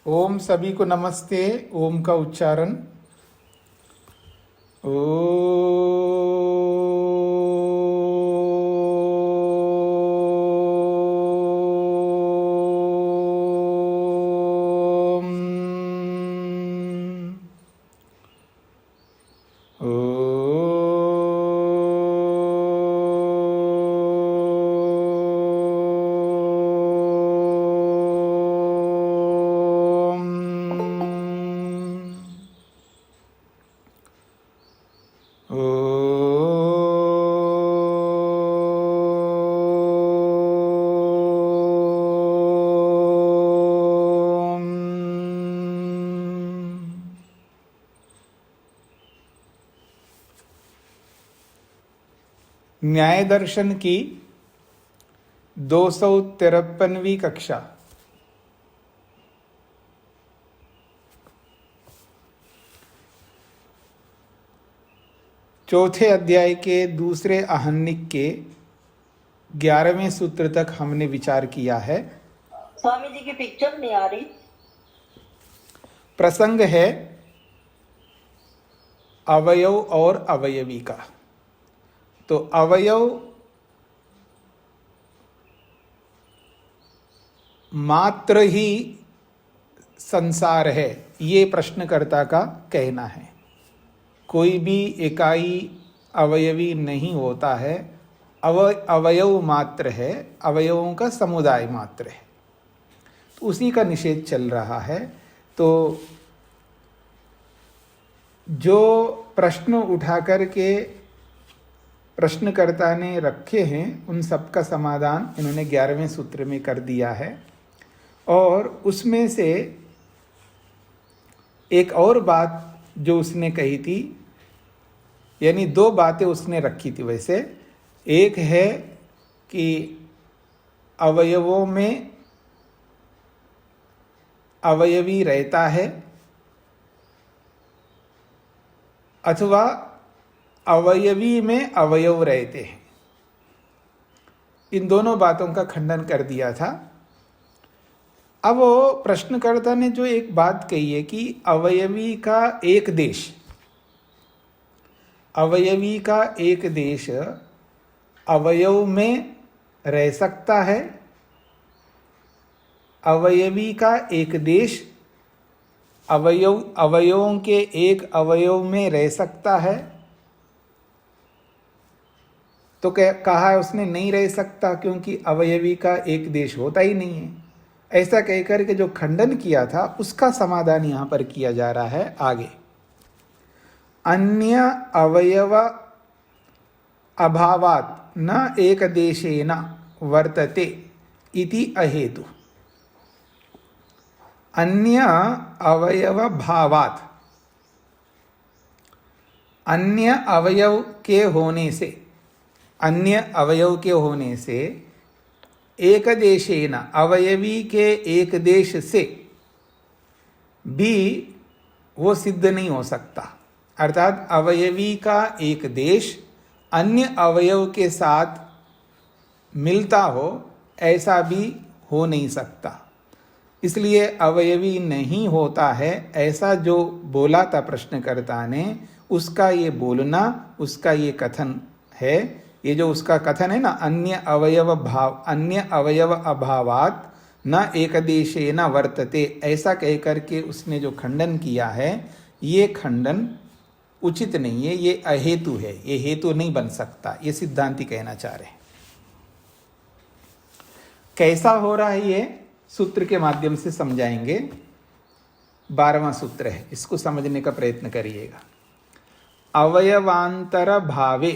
ओम सभी को नमस्ते। ओम का उच्चारण ओम। न्याय दर्शन की 253वीं कक्षा। चौथे अध्याय के दूसरे आहनिक के 11वें सूत्र तक हमने विचार किया है। स्वामी जी की पिक्चर नहीं आ रही। प्रसंग है अवयव और अवयवी का। तो अवयव मात्र ही संसार है, ये प्रश्नकर्ता का कहना है। कोई भी इकाई अवयवी नहीं होता है, अवयव मात्र है, अवयवों का समुदाय मात्र है। तो उसी का निषेध चल रहा है। तो जो प्रश्न उठा करके प्रश्नकर्ता ने रखे हैं उन सब का समाधान इन्होंने 11वें सूत्र में कर दिया है। और उसमें से एक और बात जो उसने कही थी, यानी दो बातें उसने रखी थी वैसे। एक है कि अवयवों में अवयवी रहता है अथवा अवयवी में अवयव रहते हैं। इन दोनों बातों का खंडन कर दिया था। अब वो प्रश्नकर्ता ने जो एक बात कही है कि अवयवी का एक देश, अवयवी का एक देश अवयव में रह सकता है, अवयवी का एक देश अवयवों के एक अवयव में रह सकता है। तो कहा है उसने नहीं रह सकता, क्योंकि अवयवी का एक देश होता ही नहीं है। ऐसा कहकर के जो खंडन किया था उसका समाधान यहां पर किया जा रहा है आगे। अन्य अवयव अभावात् न एक देशेन वर्तते इति अहेतु। अन्य अवयव भावात्, अन्य अवयव के होने से, अन्य अवयव के होने से एक देशेन, अवयवी के एक देश से भी वो सिद्ध नहीं हो सकता। अर्थात अवयवी का एक देश अन्य अवयव के साथ मिलता हो, ऐसा भी हो नहीं सकता। इसलिए अवयवी नहीं होता है, ऐसा जो बोला था प्रश्नकर्ता ने, उसका ये बोलना, उसका ये कथन है। ये जो उसका कथन है ना, अन्य अवयव अभावात् न एक देशे न वर्तते, ऐसा कह करके उसने जो खंडन किया है, ये खंडन उचित नहीं है, ये अहेतु है, ये हेतु नहीं बन सकता, ये सिद्धांति कहना चाह रहे हैं। कैसा हो रहा है ये सूत्र के माध्यम से समझाएंगे। 12वां सूत्र है, इसको समझने का प्रयत्न करिएगा। अवयवांतर भावे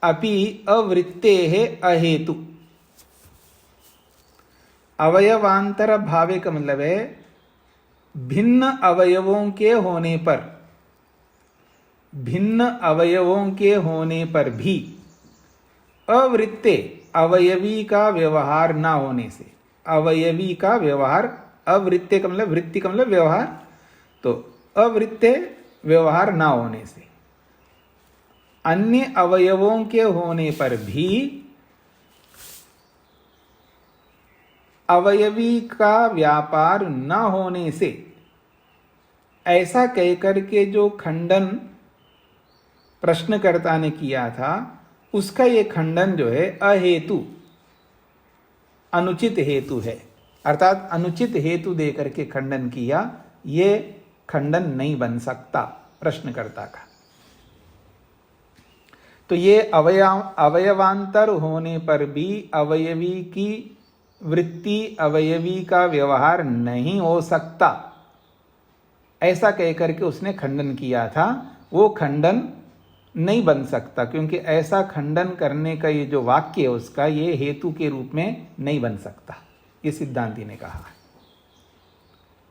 अपि अवृत्तेः अहेतु। अवयवांतर भावे का मतलब है भिन्न अवयवों के होने पर, भिन्न अवयवों के होने पर भी अवृत्ते, अवयवी का व्यवहार ना होने से, अवयवी का व्यवहार, अवृत्ते का मतलब, वृत्ति का मतलब व्यवहार, तो अवृत्ते व्यवहार ना होने से, अन्य अवयवों के होने पर भी अवयवी का व्यापार न होने से, ऐसा कहकर के जो खंडन प्रश्नकर्ता ने किया था, उसका ये खंडन जो है अहेतु, अनुचित हेतु है। अर्थात अनुचित हेतु देकर के खंडन किया, ये खंडन नहीं बन सकता प्रश्नकर्ता का। तो ये अवयवांतर होने पर भी अवयवी की वृत्ति, अवयवी का व्यवहार नहीं हो सकता, ऐसा कहकर के उसने खंडन किया था। वो खंडन नहीं बन सकता, क्योंकि ऐसा खंडन करने का ये जो वाक्य है उसका, ये हेतु के रूप में नहीं बन सकता, ये सिद्धांती ने कहा।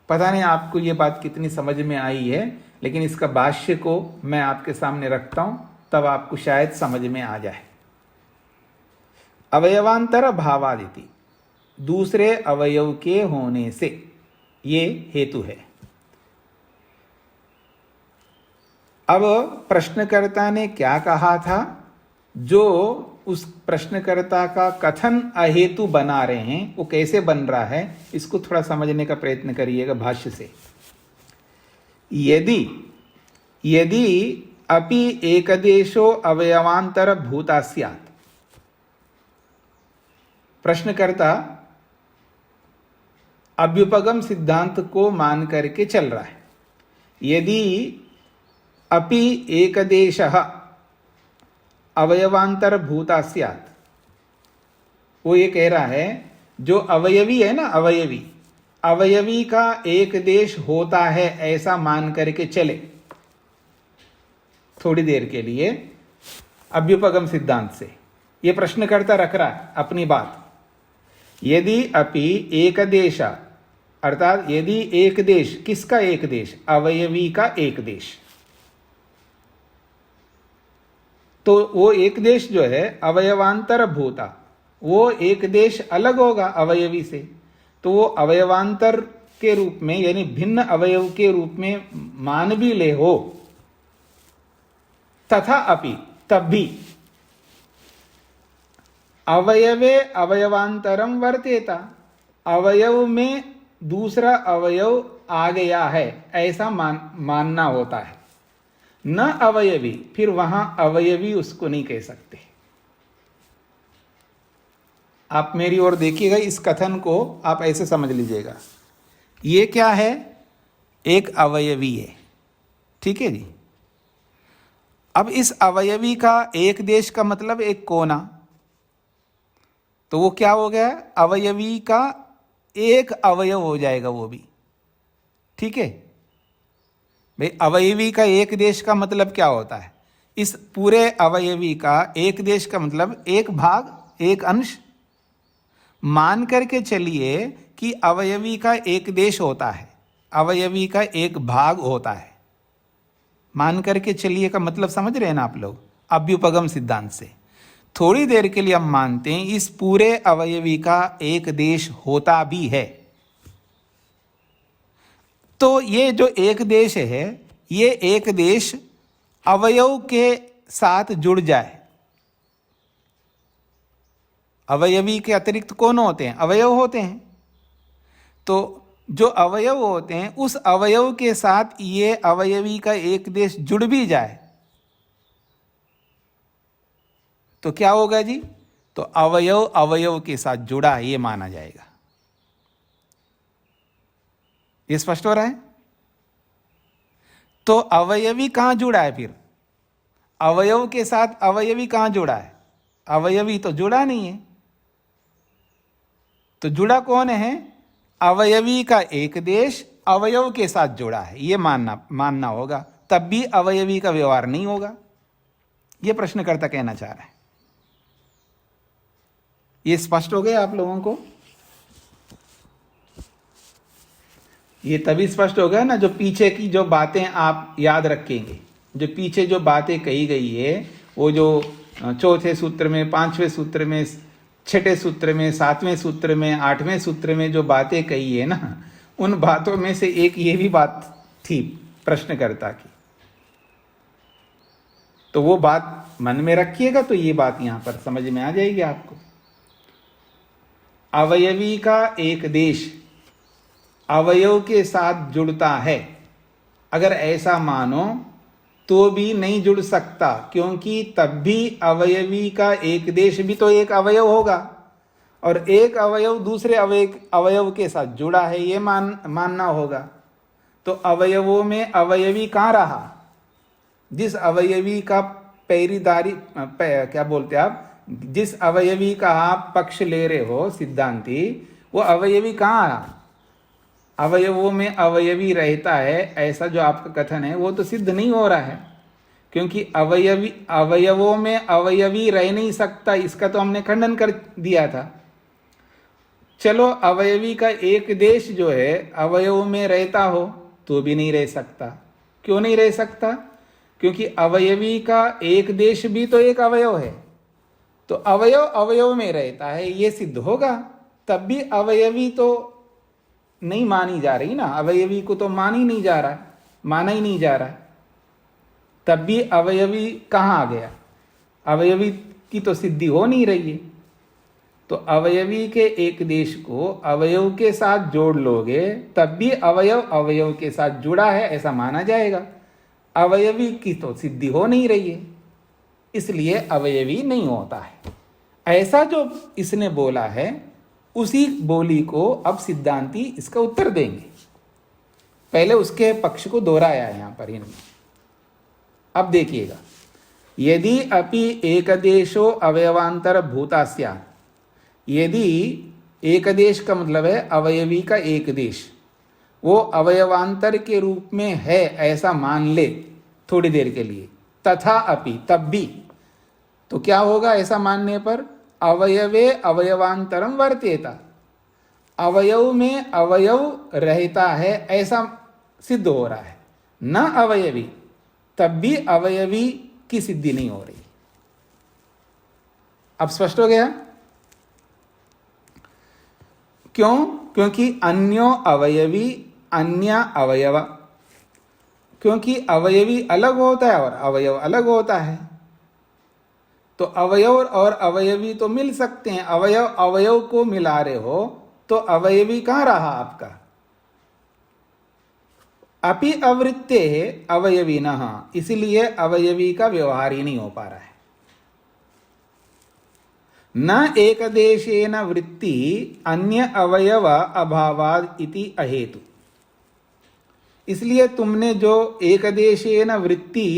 पता नहीं आपको ये बात कितनी समझ में आई है, लेकिन इसका भाष्य को मैं आपके सामने रखता हूं, तब आपको शायद समझ में आ जाए। अवयवांतर भावादिति, दूसरे अवयव के होने से, ये हेतु है। अब प्रश्नकर्ता ने क्या कहा था? जो उस प्रश्नकर्ता का कथन अहेतु बना रहे हैं, वो कैसे बन रहा है, इसको थोड़ा समझने का प्रयत्न करिएगा भाष्य से। यदि यदि अपि एकदेशो अवयवांतर भूता स्यात्, प्रश्नकर्ता अभ्युपगम सिद्धांत को मान करके चल रहा है। यदि अपि एकदेशः अवयवांतर भूता स्यात्, वो ये कह रहा है जो अवयवी है ना, अवयवी का एक देश होता है, ऐसा मान करके चले थोड़ी देर के लिए अभ्युपगम सिद्धांत से। ये प्रश्नकर्ता रख रहा है अपनी बात। यदि अपि एक देश, अर्थात यदि एक देश, किसका एक देश? अवयवी का एक देश। तो वो एक देश जो है अवयवांतर भूता, वो एक देश अलग होगा अवयवी से, तो वो अवयवांतर के रूप में, यानी भिन्न अवयव के रूप में मान भी ले हो, तथा अपि, तब भी अवयवे अवयवांतरम वर्तेता, अवयव में दूसरा अवयव आ गया है, ऐसा मानना होता है। न अवयवी, फिर वहां अवयवी उसको नहीं कह सकते। आप मेरी ओर देखिएगा, इस कथन को आप ऐसे समझ लीजिएगा। ये क्या है? एक अवयवी है, ठीक है जी। अब इस अवयवी का एक देश का मतलब एक कोना, तो वो क्या हो गया? अवयवी का एक अवयव हो जाएगा वो भी, ठीक है भाई। अवयवी का एक देश का मतलब क्या होता है? इस पूरे अवयवी का एक देश का मतलब एक भाग, एक अंश। मान करके चलिए कि अवयवी का एक देश होता है, अवयवी का एक भाग होता है। मान करके चलिए का मतलब समझ रहे हैं ना आप लोग? अभ्युपगम सिद्धांत से थोड़ी देर के लिए हम मानते हैं इस पूरे अवयवी का एक देश होता भी है। तो ये जो एक देश है, ये एक देश अवयव के साथ जुड़ जाए। अवयवी के अतिरिक्त कौन होते हैं? अवयव होते हैं। तो जो अवयव होते हैं, उस अवयव के साथ ये अवयवी का एक देश जुड़ भी जाए तो क्या होगा जी? तो अवयव अवयव के साथ जुड़ा है, ये माना जाएगा। ये स्पष्ट हो रहा है? तो अवयवी कहां जुड़ा है फिर? अवयव के साथ अवयवी कहां जुड़ा है? अवयवी तो जुड़ा नहीं है। तो जुड़ा कौन है? अवयवी का एक देश अवयव के साथ जुड़ा है, ये मानना होगा, तब भी अवयवी का व्यवहार नहीं होगा। ये प्रश्नकर्ता कहना चाह रहा है। ये स्पष्ट हो गया आप लोगों को? ये तभी स्पष्ट हो गया ना, जो पीछे की जो बातें आप याद रखेंगे। जो पीछे जो बातें कही गई है, वो जो चौथे सूत्र में, पांचवें सूत्र में, छठे सूत्र में, सातवें सूत्र में, आठवें सूत्र में जो बातें कही है ना, उन बातों में से एक ये भी बात थी प्रश्नकर्ता की। तो वो बात मन में रखिएगा, तो ये बात यहां पर समझ में आ जाएगी आपको। अवयवी का एक देश अवयव के साथ जुड़ता है, अगर ऐसा मानो तो भी नहीं जुड़ सकता, क्योंकि तब भी अवयवी का एक देश भी तो एक अवयव होगा और एक अवयव दूसरे अवयव के साथ जुड़ा है, ये मानना होगा। तो अवयवों में अवयवी कहाँ रहा? जिस अवयवी का क्या बोलते आप, जिस अवयवी का आप पक्ष ले रहे हो सिद्धांती, वो अवयवी कहाँ रहा? अवयवों में अवयवी रहता है, ऐसा जो आपका कथन है वो तो सिद्ध नहीं हो रहा है, क्योंकि अवयवों में अवयवी रह नहीं सकता, इसका तो हमने खंडन कर दिया था। चलो अवयवी का एक देश जो है अवयव में रहता हो तो भी नहीं रह सकता। क्यों नहीं रह सकता? क्योंकि अवयवी का एक देश भी तो एक अवयव है, तो अवयव अवयव में रहता है, ये सिद्ध होगा। तब भी अवयवी तो नहीं मानी जा रही ना, अवयवी को तो माना ही नहीं जा रहा है। तब भी अवयवी कहाँ आ गया? अवयवी की तो सिद्धि हो नहीं रही है। तो अवयवी के एक देश को अवयव के साथ जोड़ लोगे तब भी अवयव अवयव के साथ जुड़ा है ऐसा माना जाएगा। अवयवी की तो सिद्धि हो नहीं रही है, इसलिए अवयवी नहीं होता है। ऐसा जो इसने बोला है उसी बोली को अब सिद्धांती इसका उत्तर देंगे। पहले उसके पक्ष को दोहराया है यहां पर इन्होंने। अब देखिएगा, यदि अपि एकदेशो अवयवांतर भूता स्यात्, यदि एक देश का मतलब है अवयवी का एक देश, वो अवयवांतर के रूप में है ऐसा मान ले थोड़ी देर के लिए, तथा अपि तब भी, तो क्या होगा ऐसा मानने पर? अवयवे अवयवांतरम वर्तेता, अवयव में अवयव रहता है ऐसा सिद्ध हो रहा है, न अवयवी, तब भी अवयवी की सिद्धि नहीं हो रही। अब स्पष्ट हो गया? क्यों? क्योंकि अन्यो अवयवी अन्य अवयव, क्योंकि अवयवी अलग होता है और अवयव अलग होता है। तो अवयव और अवयवी तो मिल सकते हैं, अवयव अवयव को मिला रहे हो तो अवयवी कहाँ रहा आपका? अपि अवृत्ते अवयवी न, इसलिए अवयवी का व्यवहार ही नहीं हो पा रहा है। न एक देशेन वृत्ति अन्य अवयव अभावाद इति अहेतु, इसलिए तुमने जो एक देशेन वृत्ति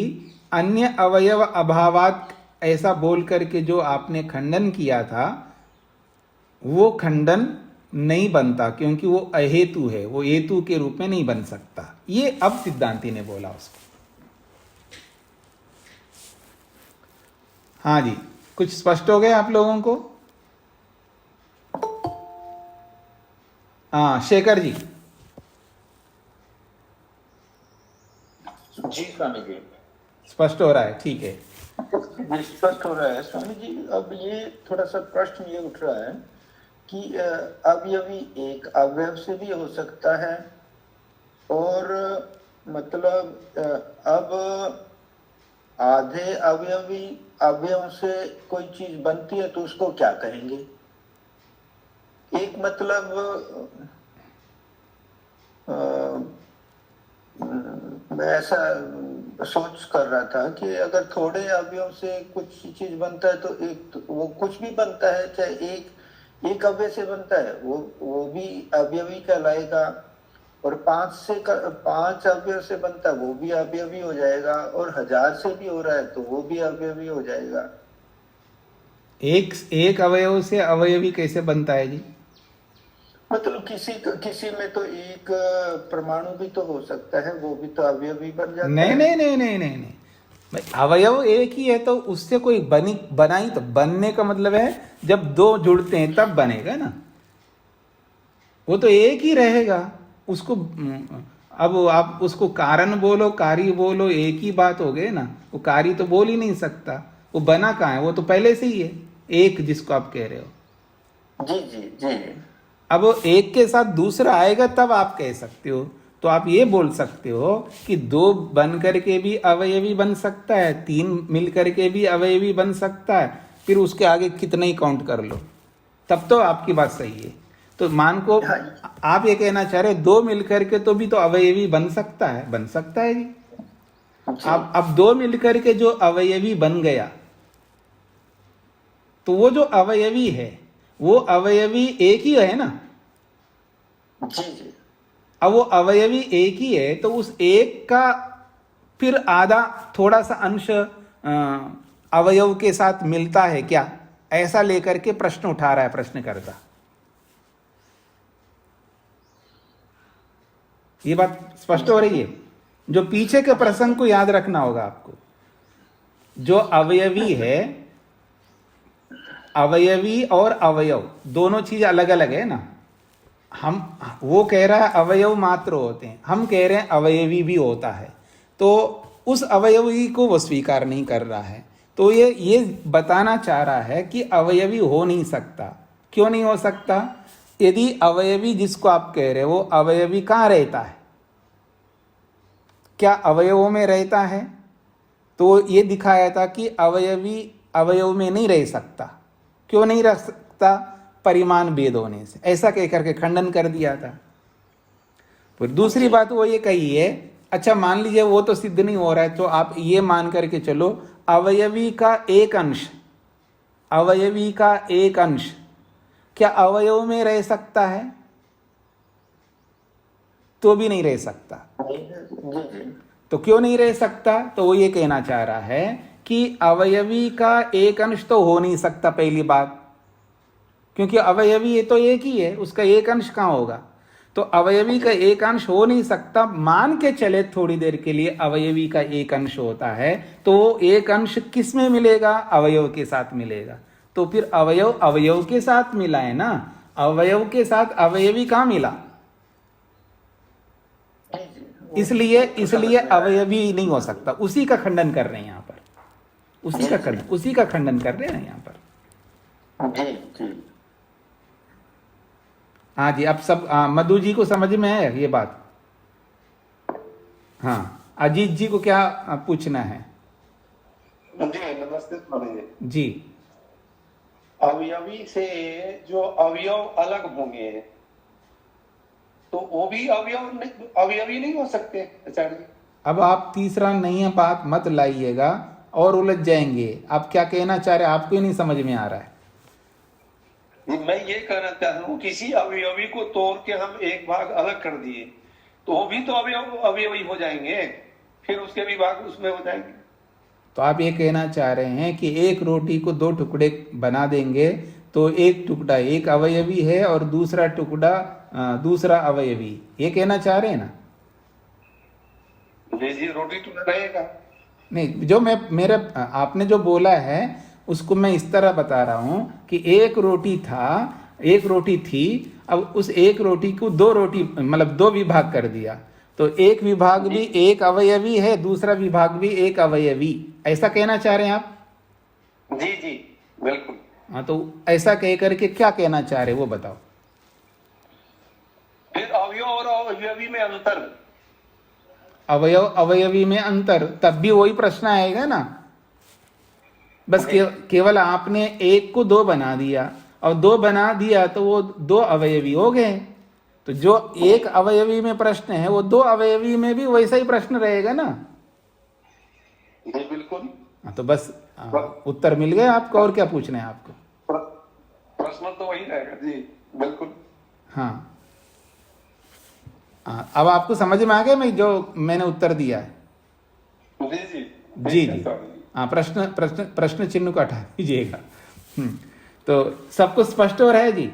अन्य अवयव अभावात ऐसा बोल करके जो आपने खंडन किया था, वो खंडन नहीं बनता, क्योंकि वो अहेतु है, वो हेतु के रूप में नहीं बन सकता। ये अब सिद्धांती ने बोला उसको। हाँ जी, कुछ स्पष्ट हो गया आप लोगों को? हाँ शेखर जी। जी स्वामी जी, स्पष्ट हो रहा है, ठीक है। स्पष्ट हो रहा है स्वामी जी। अब ये थोड़ा सा प्रश्न ये उठ रहा है कि अवयवी एक अवयव से भी हो सकता है, और मतलब अब आधे अवयवी अवयव से कोई चीज बनती है तो उसको क्या कहेंगे? एक मतलब मैं ऐसा सोच कर रहा था कि अगर थोड़े अवयव से कुछ चीज बनता है तो एक तो वो कुछ भी बनता है, चाहे एक अवयव से बनता है वो भी अवयवी कहलाएगा, और 5 अवयव से बनता है वो भी अवयवी हो जाएगा, और 1000 से भी हो रहा है तो वो भी अवयवी हो जाएगा। एक अवयव से अवयवी कैसे बनता है जी? मतलब किसी में तो एक परमाणु भी तो हो सकता है, वो भी तो अवयवी बन जाता है। नहीं, भाई अवयव एक ही है तो उससे कोई बनाई, तो बनने का मतलब है जब दो जुड़ते हैं तब बनेगा ना, वो तो एक ही रहेगा। उसको अब आप उसको कारण बोलो कार्य बोलो, एक ही बात हो गई ना। वो कार्य तो बोल ही नहीं सकता, वो बना कहाँ है? वो तो पहले से ही है एक, जिसको आप कह रहे हो। जी जी जी। अब एक के साथ दूसरा आएगा तब आप कह सकते हो। तो आप ये बोल सकते हो कि 2 बन करके भी अवयवी बन सकता है, 3 मिल करके भी अवयवी बन सकता है, फिर उसके आगे कितना ही काउंट कर लो, तब तो आपकी बात सही है। तो मान को हाँ। आप ये कहना चाह रहे दो मिलकर के तो भी तो अवयवी बन सकता है, बन सकता है जी। जी। अब दो मिलकर के जो अवयवी बन गया, तो वो जो अवयवी है वो अवयवी एक ही है ना। जी जी। अब वो अवयवी एक ही है तो उस एक का फिर आधा थोड़ा सा अंश अवयव के साथ मिलता है क्या, ऐसा लेकर के प्रश्न उठा रहा है प्रश्नकर्ता। ये बात स्पष्ट हो रही है। जो पीछे के प्रसंग को याद रखना होगा आपको। जो अवयवी है, अवयवी और अवयव दोनों चीज अलग अलग है ना। हम वो कह रहा है अवयव मात्र होते हैं, हम कह रहे हैं अवयवी भी होता है। तो उस अवयवी को वो स्वीकार नहीं कर रहा है। तो ये बताना चाह रहा है कि अवयवी हो नहीं सकता। क्यों नहीं हो सकता? यदि अवयवी जिसको आप कह रहे हो वो अवयवी कहाँ रहता है, क्या अवयवों में रहता है? तो ये दिखाया था कि अवयवी अवयव में नहीं रह सकता। क्यों नहीं रह सकता? परिमाण भेद होने से, ऐसा कह करके खंडन कर दिया था। फिर दूसरी बात वो ये कही है, अच्छा मान लीजिए वो तो सिद्ध नहीं हो रहा है, तो आप ये मान करके चलो अवयवी का एक अंश, अवयवी का एक अंश क्या अवयव में रह सकता है? तो भी नहीं रह सकता। तो क्यों नहीं रह सकता? तो वो ये कहना चाह रहा है कि अवयवी का एक अंश तो हो नहीं सकता, पहली बात, क्योंकि अवयवी ये तो एक ही है, उसका एक अंश कहाँ होगा? तो अवयवी का एक अंश हो नहीं सकता। मान के चले थोड़ी देर के लिए अवयवी का एक अंश होता है, तो वो एक अंश किस में मिलेगा? अवयव के साथ मिलेगा। तो फिर अवयव अवयव के साथ मिला है ना, अवयव के साथ अवयवी कहाँ मिला? इसलिए अवयवी नहीं हो सकता। उसी का खंडन कर रहे हैं यहाँ पर, उसी का खंडन कर रहे हैं यहाँ पर। जी जी। हाँ जी, अब सब मधु जी को समझ में है ये बात? हाँ, अजीत जी को क्या पूछना है? जी नमस्ते स्वामी जी। अवयवी से जो अवयव अलग होंगे तो वो भी अवयवी नहीं हो सकते आचार्य जी? अब आप तीसरा नई बात मत लाइएगा और उलझ जाएंगे। आप क्या कहना चाह रहे हैं आपको ही नहीं समझ में आ रहा है। मैं ये कहना चाहता हूँ किसी अवयवी को तोड़ के हम एक भाग अलग कर दिए तो वो भी तो अवयवी हो जाएंगे, फिर उसके विभाग उसमें हो जाएंगे। तो आप ये कहना चाह रहे हैं कि एक रोटी को दो टुकड़े बना देंगे तो एक टुकड़ा एक अवयवी है और दूसरा टुकड़ा दूसरा अवयवी, ये कहना चाह रहे हैं ना? जी रोटी तो रहेगा नहीं, जो मेरे आपने जो बोला है उसको मैं इस तरह बता रहा हूं कि एक रोटी थी, अब उस एक रोटी को दो रोटी मतलब दो विभाग कर दिया, तो एक विभाग भी एक अवयवी है, दूसरा विभाग भी एक अवयवी, ऐसा कहना चाह रहे हैं आप? जी जी बिल्कुल। हाँ, तो ऐसा कह करके क्या कहना चाह रहे वो बताओ। फिर अवयव और अवयवी में अंतर, अवयव अवयवी में अंतर, तब भी वही प्रश्न आएगा ना। बस केवल आपने एक को दो बना दिया और दो बना दिया तो वो दो अवयवी हो गए। तो जो एक अवयवी में प्रश्न है वो दो अवयवी में भी वैसा ही प्रश्न रहेगा ना। जी बिल्कुल। तो बस उत्तर मिल गया आपको, और क्या पूछना है आपको? प्रश्न तो वही रहेगा जी बिल्कुल। हाँ, अब आपको समझ में आ गया मैं जो मैंने उत्तर दिया है? जी जी जी जी। हाँ, प्रश्न चिन्ह को हटा दीजिएगा। तो सबको स्पष्ट हो रहा है जी?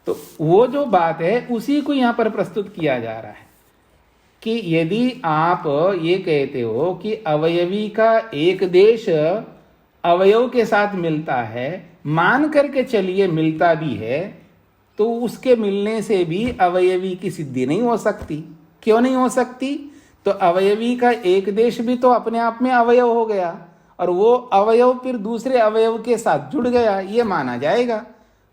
तो वो जो बात है उसी को यहां पर प्रस्तुत किया जा रहा है कि यदि आप ये कहते हो कि अवयवी का एक देश अवयव के साथ मिलता है, मान करके चलिए मिलता भी है, तो उसके मिलने से भी अवयवी की सिद्धि नहीं हो सकती। क्यों नहीं हो सकती? तो अवयवी का एक देश भी तो अपने आप में अवयव हो गया और वो अवयव फिर दूसरे अवयव के साथ जुड़ गया, ये माना जाएगा।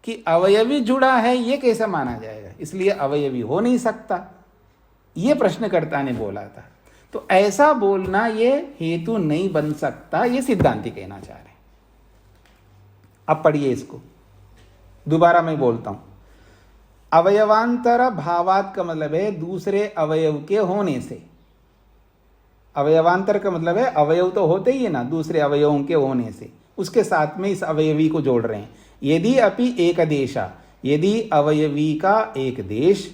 कि अवयवी जुड़ा है ये कैसे माना जाएगा? इसलिए अवयवी हो नहीं सकता, ये प्रश्नकर्ता ने बोला था। तो ऐसा बोलना ये हेतु नहीं बन सकता, ये सिद्धांति कहना चाह रहे हैं। अब पढ़िए इसको। दोबारा मैं बोलता हूं, अवयवांतर भावात का मतलब है दूसरे अवयव के होने से। अवयवांतर का मतलब है अवयव तो होते ही है ना दूसरे अवयवों के होने से, उसके साथ में इस अवयवी को जोड़ रहे हैं। यदि अपि एक देशा, यदि अवयवी का एक देश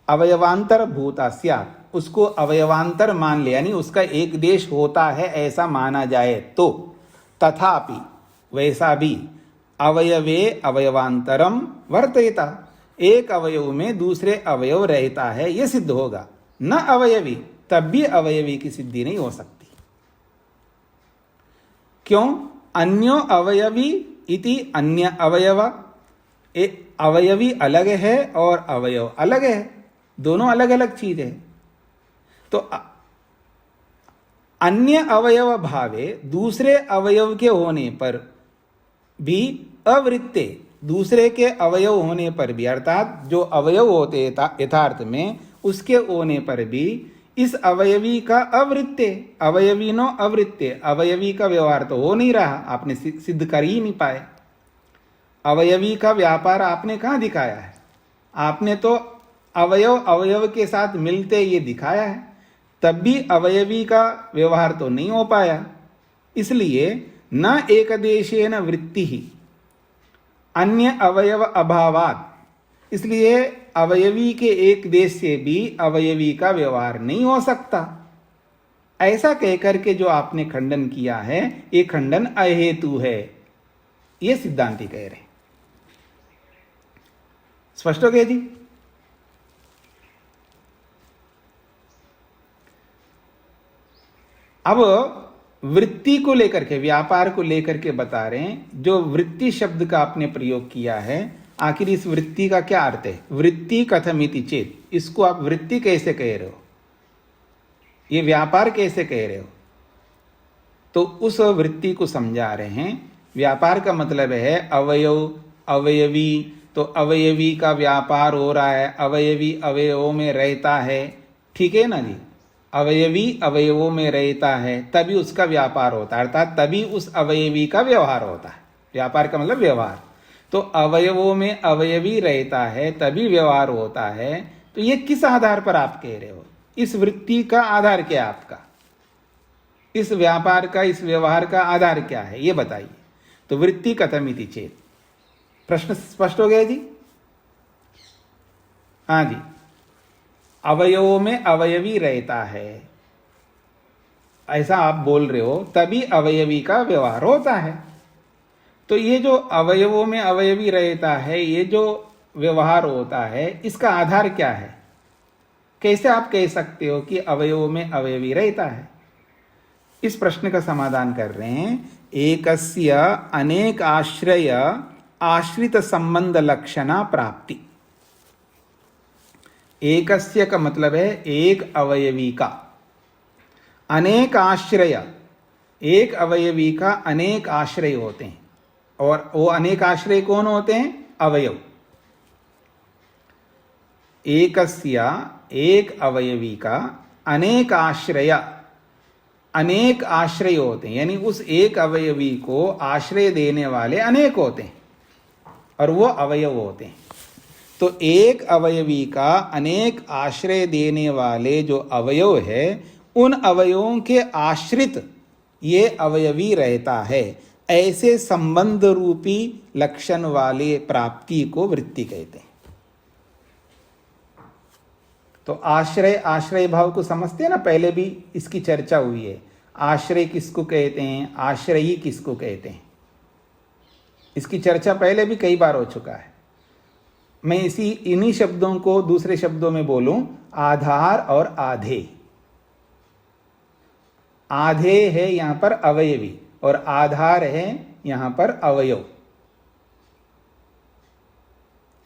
अवयवांतर भूता स्यात्, उसको अवयवांतर मान ले यानी उसका एक देश होता है ऐसा माना जाए तो, तथापि वैसा भी अवयवे अवयवांतरम वर्तयता, एक अवयव में दूसरे अवयव रहता है यह सिद्ध होगा। न अवयवी, तब भी अवयवी की सिद्धि नहीं हो सकती। क्यों? अन्यो अवयवी इति अन्य अवयव, अवयवी अलग है और अवयव अलग है, दोनों अलग अलग चीज है। तो अन्य अवयव भावे, दूसरे अवयव के होने पर भी अवृत्ते, दूसरे के अवयव होने पर भी, अर्थात जो अवयव होते यथार्थ में उसके होने पर भी इस अवयवी का अवृत्ते, अवयवी नो अवृत्ते, अवयवी का व्यवहार तो हो नहीं रहा, आपने सिद्ध कर ही नहीं पाए। अवयवी का व्यापार आपने कहाँ दिखाया है? आपने तो अवयव अवयव के साथ मिलते ये दिखाया है, तब भी अवयवी का व्यवहार तो नहीं हो पाया। इसलिए न एकदेशेन वृत्ति ही अन्य अवयव अभावात्, इसलिए अवयवी के एक देश से भी अवयवी का व्यवहार नहीं हो सकता। ऐसा कहकर के जो आपने खंडन किया है ये खंडन अहेतु है, ये सिद्धांती कह रहे हैं। स्पष्ट हो गया जी? अब वृत्ति को लेकर के, व्यापार को लेकर के बता रहे हैं। जो वृत्ति शब्द का आपने प्रयोग किया है, आखिर इस वृत्ति का क्या अर्थ है? वृत्ति कथमिति चेत, इसको आप वृत्ति कैसे कह रहे हो, ये व्यापार कैसे कह रहे हो? तो उस वृत्ति को समझा रहे हैं। व्यापार का मतलब है अवयव अवयवी, तो अवयवी का व्यापार हो रहा है, अवयवी अवयवों में रहता है, ठीक है ना जी? अवयवी अवयवों में रहता है तभी उसका व्यापार होता है, अर्थात तभी उस अवयवी का व्यवहार होता है। व्यापार का मतलब व्यवहार। तो अवयवों में अवयवी रहता है तभी व्यवहार होता है। तो ये किस आधार पर आप कह रहे हो? इस वृत्ति का आधार क्या है आपका? इस व्यापार का, इस व्यवहार का आधार क्या है ये बताइए। तो वृत्ति कथमिति चेत, प्रश्न स्पष्ट हो गया जी? हाँ जी, अवयवों में अवयवी रहता है ऐसा आप बोल रहे हो, तभी अवयवी का व्यवहार होता है। तो ये जो अवयवों में अवयवी रहता है, ये जो व्यवहार होता है, इसका आधार क्या है? कैसे आप कह सकते हो कि अवयवों में अवयवी रहता है? इस प्रश्न का समाधान कर रहे हैं। एकस्य अनेक आश्रय आश्रित संबंध लक्षणा प्राप्ति। एकस्य का मतलब है एक अवयवी का, अनेक आश्रय, एक अवयवी का अनेक आश्रय होते हैं। और वो अनेक आश्रय कौन होते हैं? अवयव। एकस्य, एक अवयवी का अनेक आश्रय, अनेक आश्रय होते हैं, यानी उस एक अवयवी को आश्रय देने वाले अनेक होते हैं और वो अवयव होते हैं। तो एक अवयवी का अनेक आश्रय देने वाले जो अवयव है, उन अवयवों के आश्रित ये अवयवी रहता है। ऐसे संबंध रूपी लक्षण वाले प्राप्ति को वृत्ति कहते हैं। तो आश्रय, आश्रय भाव को समझते हैं ना, पहले भी इसकी चर्चा हुई है। आश्रय किसको कहते हैं, आश्रयी किसको कहते हैं, इसकी चर्चा पहले भी कई बार हो चुका है। मैं इन्हीं शब्दों को दूसरे शब्दों में बोलूं, आधार और आधे। आधे है यहां पर अवयवी और आधार है यहां पर अवयव।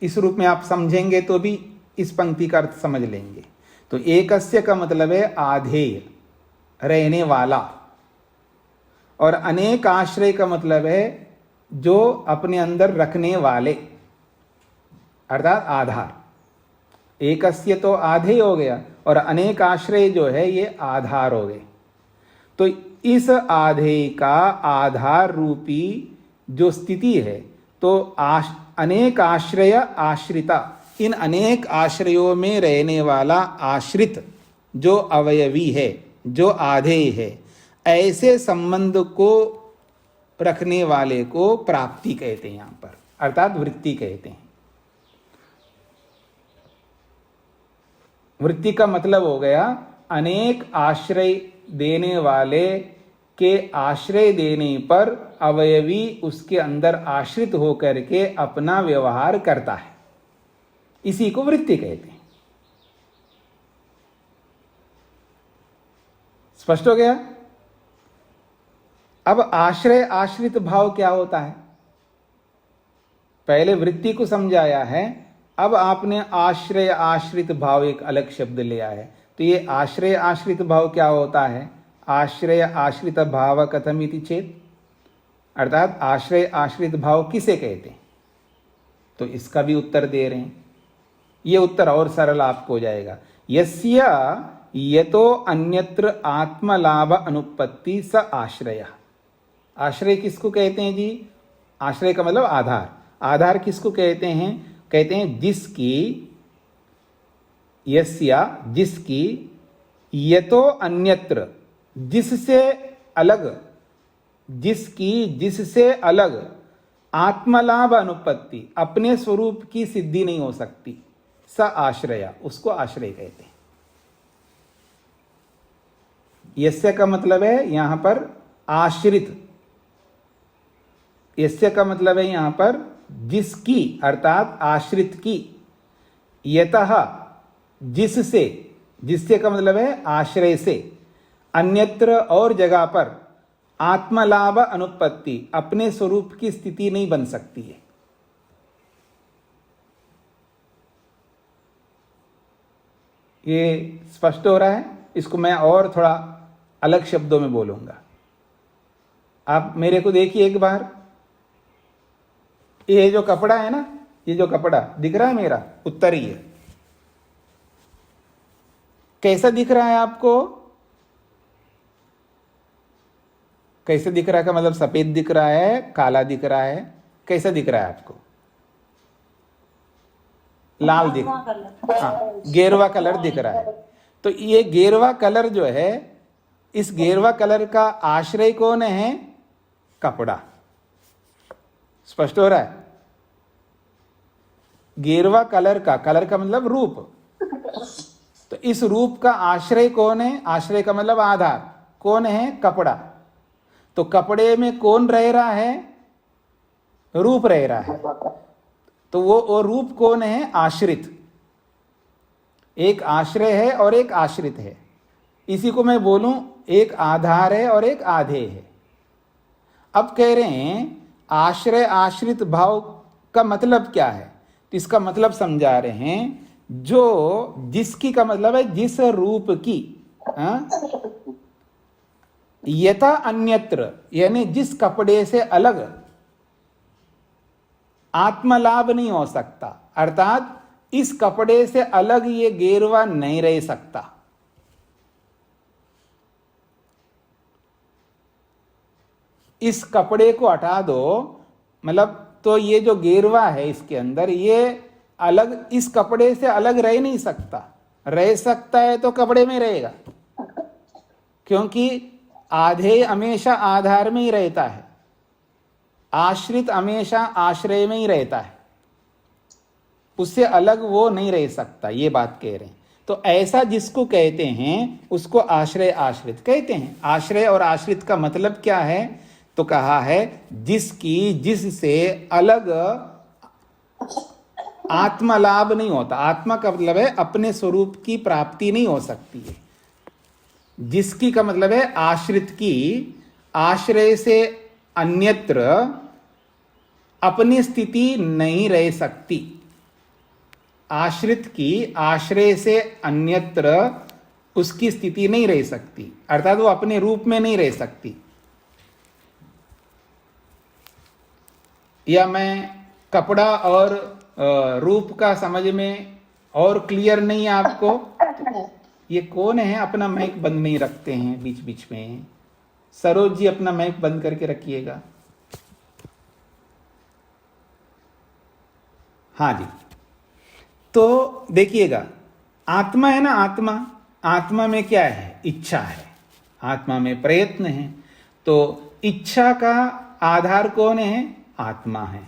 इस रूप में आप समझेंगे तो भी इस पंक्ति का अर्थ समझ लेंगे। तो एकस्य का मतलब है आधेय, रहने वाला, और अनेक आश्रय का मतलब है जो अपने अंदर रखने वाले, अर्थात आधार। एकस्य तो आधेय हो गया और अनेक आश्रय जो है ये आधार हो गए। तो इस आधेय का आधार रूपी जो स्थिति है, तो अनेक आश्रय आश्रिता, इन अनेक आश्रयों में रहने वाला आश्रित जो अवयवी है, जो आधेय है, ऐसे संबंध को रखने वाले को प्राप्ति कहते हैं यहां पर, अर्थात वृत्ति कहते हैं। वृत्ति का मतलब हो गया अनेक आश्रय देने वाले के आश्रय देने पर अवयवी उसके अंदर आश्रित होकर के अपना व्यवहार करता है, इसी को वृत्ति कहते हैं। स्पष्ट हो गया? अब आश्रय आश्रित भाव क्या होता है? पहले वृत्ति को समझाया है, अब आपने आश्रय आश्रित भाव एक अलग शब्द लिया है। तो ये आश्रय आश्रित भाव क्या होता है? आश्रय आश्रित भाव कथम इति चेत, अर्थात आश्रय आश्रित भाव किसे कहते हैं? तो इसका भी उत्तर दे रहे हैं। ये उत्तर और सरल आपको हो जाएगा। यस्य यतो अन्यत्र आत्मलाभ अनुपत्ति स आश्रय। आश्रय किसको कहते हैं जी? आश्रय का मतलब आधार। आधार किसको कहते हैं? कहते हैं जिसकी, यस्या जिसकी, यतो अन्यत्र जिससे अलग, जिसकी जिससे अलग आत्मलाभ अनुपत्ति अपने स्वरूप की सिद्धि नहीं हो सकती, स आश्रय, उसको आश्रय कहते हैं। यस्य का मतलब है यहां पर आश्रित, यस्य का मतलब है यहां पर जिसकी अर्थात आश्रित की, यतः जिससे, जिससे का मतलब है आश्रय से, अन्यत्र और जगह पर आत्मलाभ अनुपत्ति अपने स्वरूप की स्थिति नहीं बन सकती है। ये स्पष्ट हो रहा है? इसको मैं और थोड़ा अलग शब्दों में बोलूंगा। आप मेरे को देखिए एक बार, ये जो कपड़ा है ना, ये जो कपड़ा दिख रहा है मेरा उत्तरी है, कैसा दिख रहा है आपको? कैसे दिख रहा है का मतलब सफेद दिख रहा है, काला दिख रहा है, कैसा दिख रहा है आपको? लाल दिख, हाँ गेरुआ कलर दिख रहा है। तो ये गेरुआ कलर जो है, इस गेरुआ कलर का आश्रय कौन है? कपड़ा। स्पष्ट हो रहा है? गेरुआ कलर का, कलर का मतलब रूप, तो इस रूप का आश्रय कौन है? आश्रय का मतलब आधार कौन है? कपड़ा। तो कपड़े में कौन रह रहा है? रूप रह रहा है। तो वो रूप कौन है? आश्रित। एक आश्रय है और एक आश्रित है। इसी को मैं बोलूं एक आधार है और एक आधेय है। अब कह रहे हैं आश्रय आश्रित भाव का मतलब क्या है? तो इसका मतलब समझा रहे हैं, जो जिसकी का मतलब है जिस रूप की, यथा अन्यत्र यानी जिस कपड़े से अलग आत्मलाभ नहीं हो सकता, अर्थात इस कपड़े से अलग ये गेरुआ नहीं रह सकता। इस कपड़े को हटा दो, मतलब तो ये जो गेरुआ है इसके अंदर, ये अलग इस कपड़े से अलग रह नहीं सकता। रह सकता है तो कपड़े में रहेगा, क्योंकि आधेय हमेशा आधार में ही रहता है, आश्रित हमेशा आश्रय में ही रहता है, उससे अलग वो नहीं रह सकता। ये बात कह रहे हैं। तो ऐसा जिसको कहते हैं उसको आश्रय आश्रित कहते हैं। आश्रय और आश्रित का मतलब क्या है? तो कहा है जिसकी जिससे अलग आत्मलाभ नहीं होता। आत्मा का मतलब है अपने स्वरूप की प्राप्ति नहीं हो सकती है। जिसकी का मतलब है आश्रित की, आश्रय से अन्यत्र अपनी स्थिति नहीं रह सकती। आश्रित की आश्रय से अन्यत्र उसकी स्थिति नहीं रह सकती, अर्थात वो अपने रूप में नहीं रह सकती। या मैं कपड़ा और रूप का समझ में और क्लियर नहीं है आपको? ये कौन है अपना माइक बंद नहीं रखते हैं बीच बीच में? सरोज जी अपना माइक बंद करके रखिएगा। हाँ जी, तो देखिएगा, आत्मा है ना, आत्मा, आत्मा में क्या है? इच्छा है, आत्मा में प्रयत्न है। तो इच्छा का आधार कौन है? आत्मा है।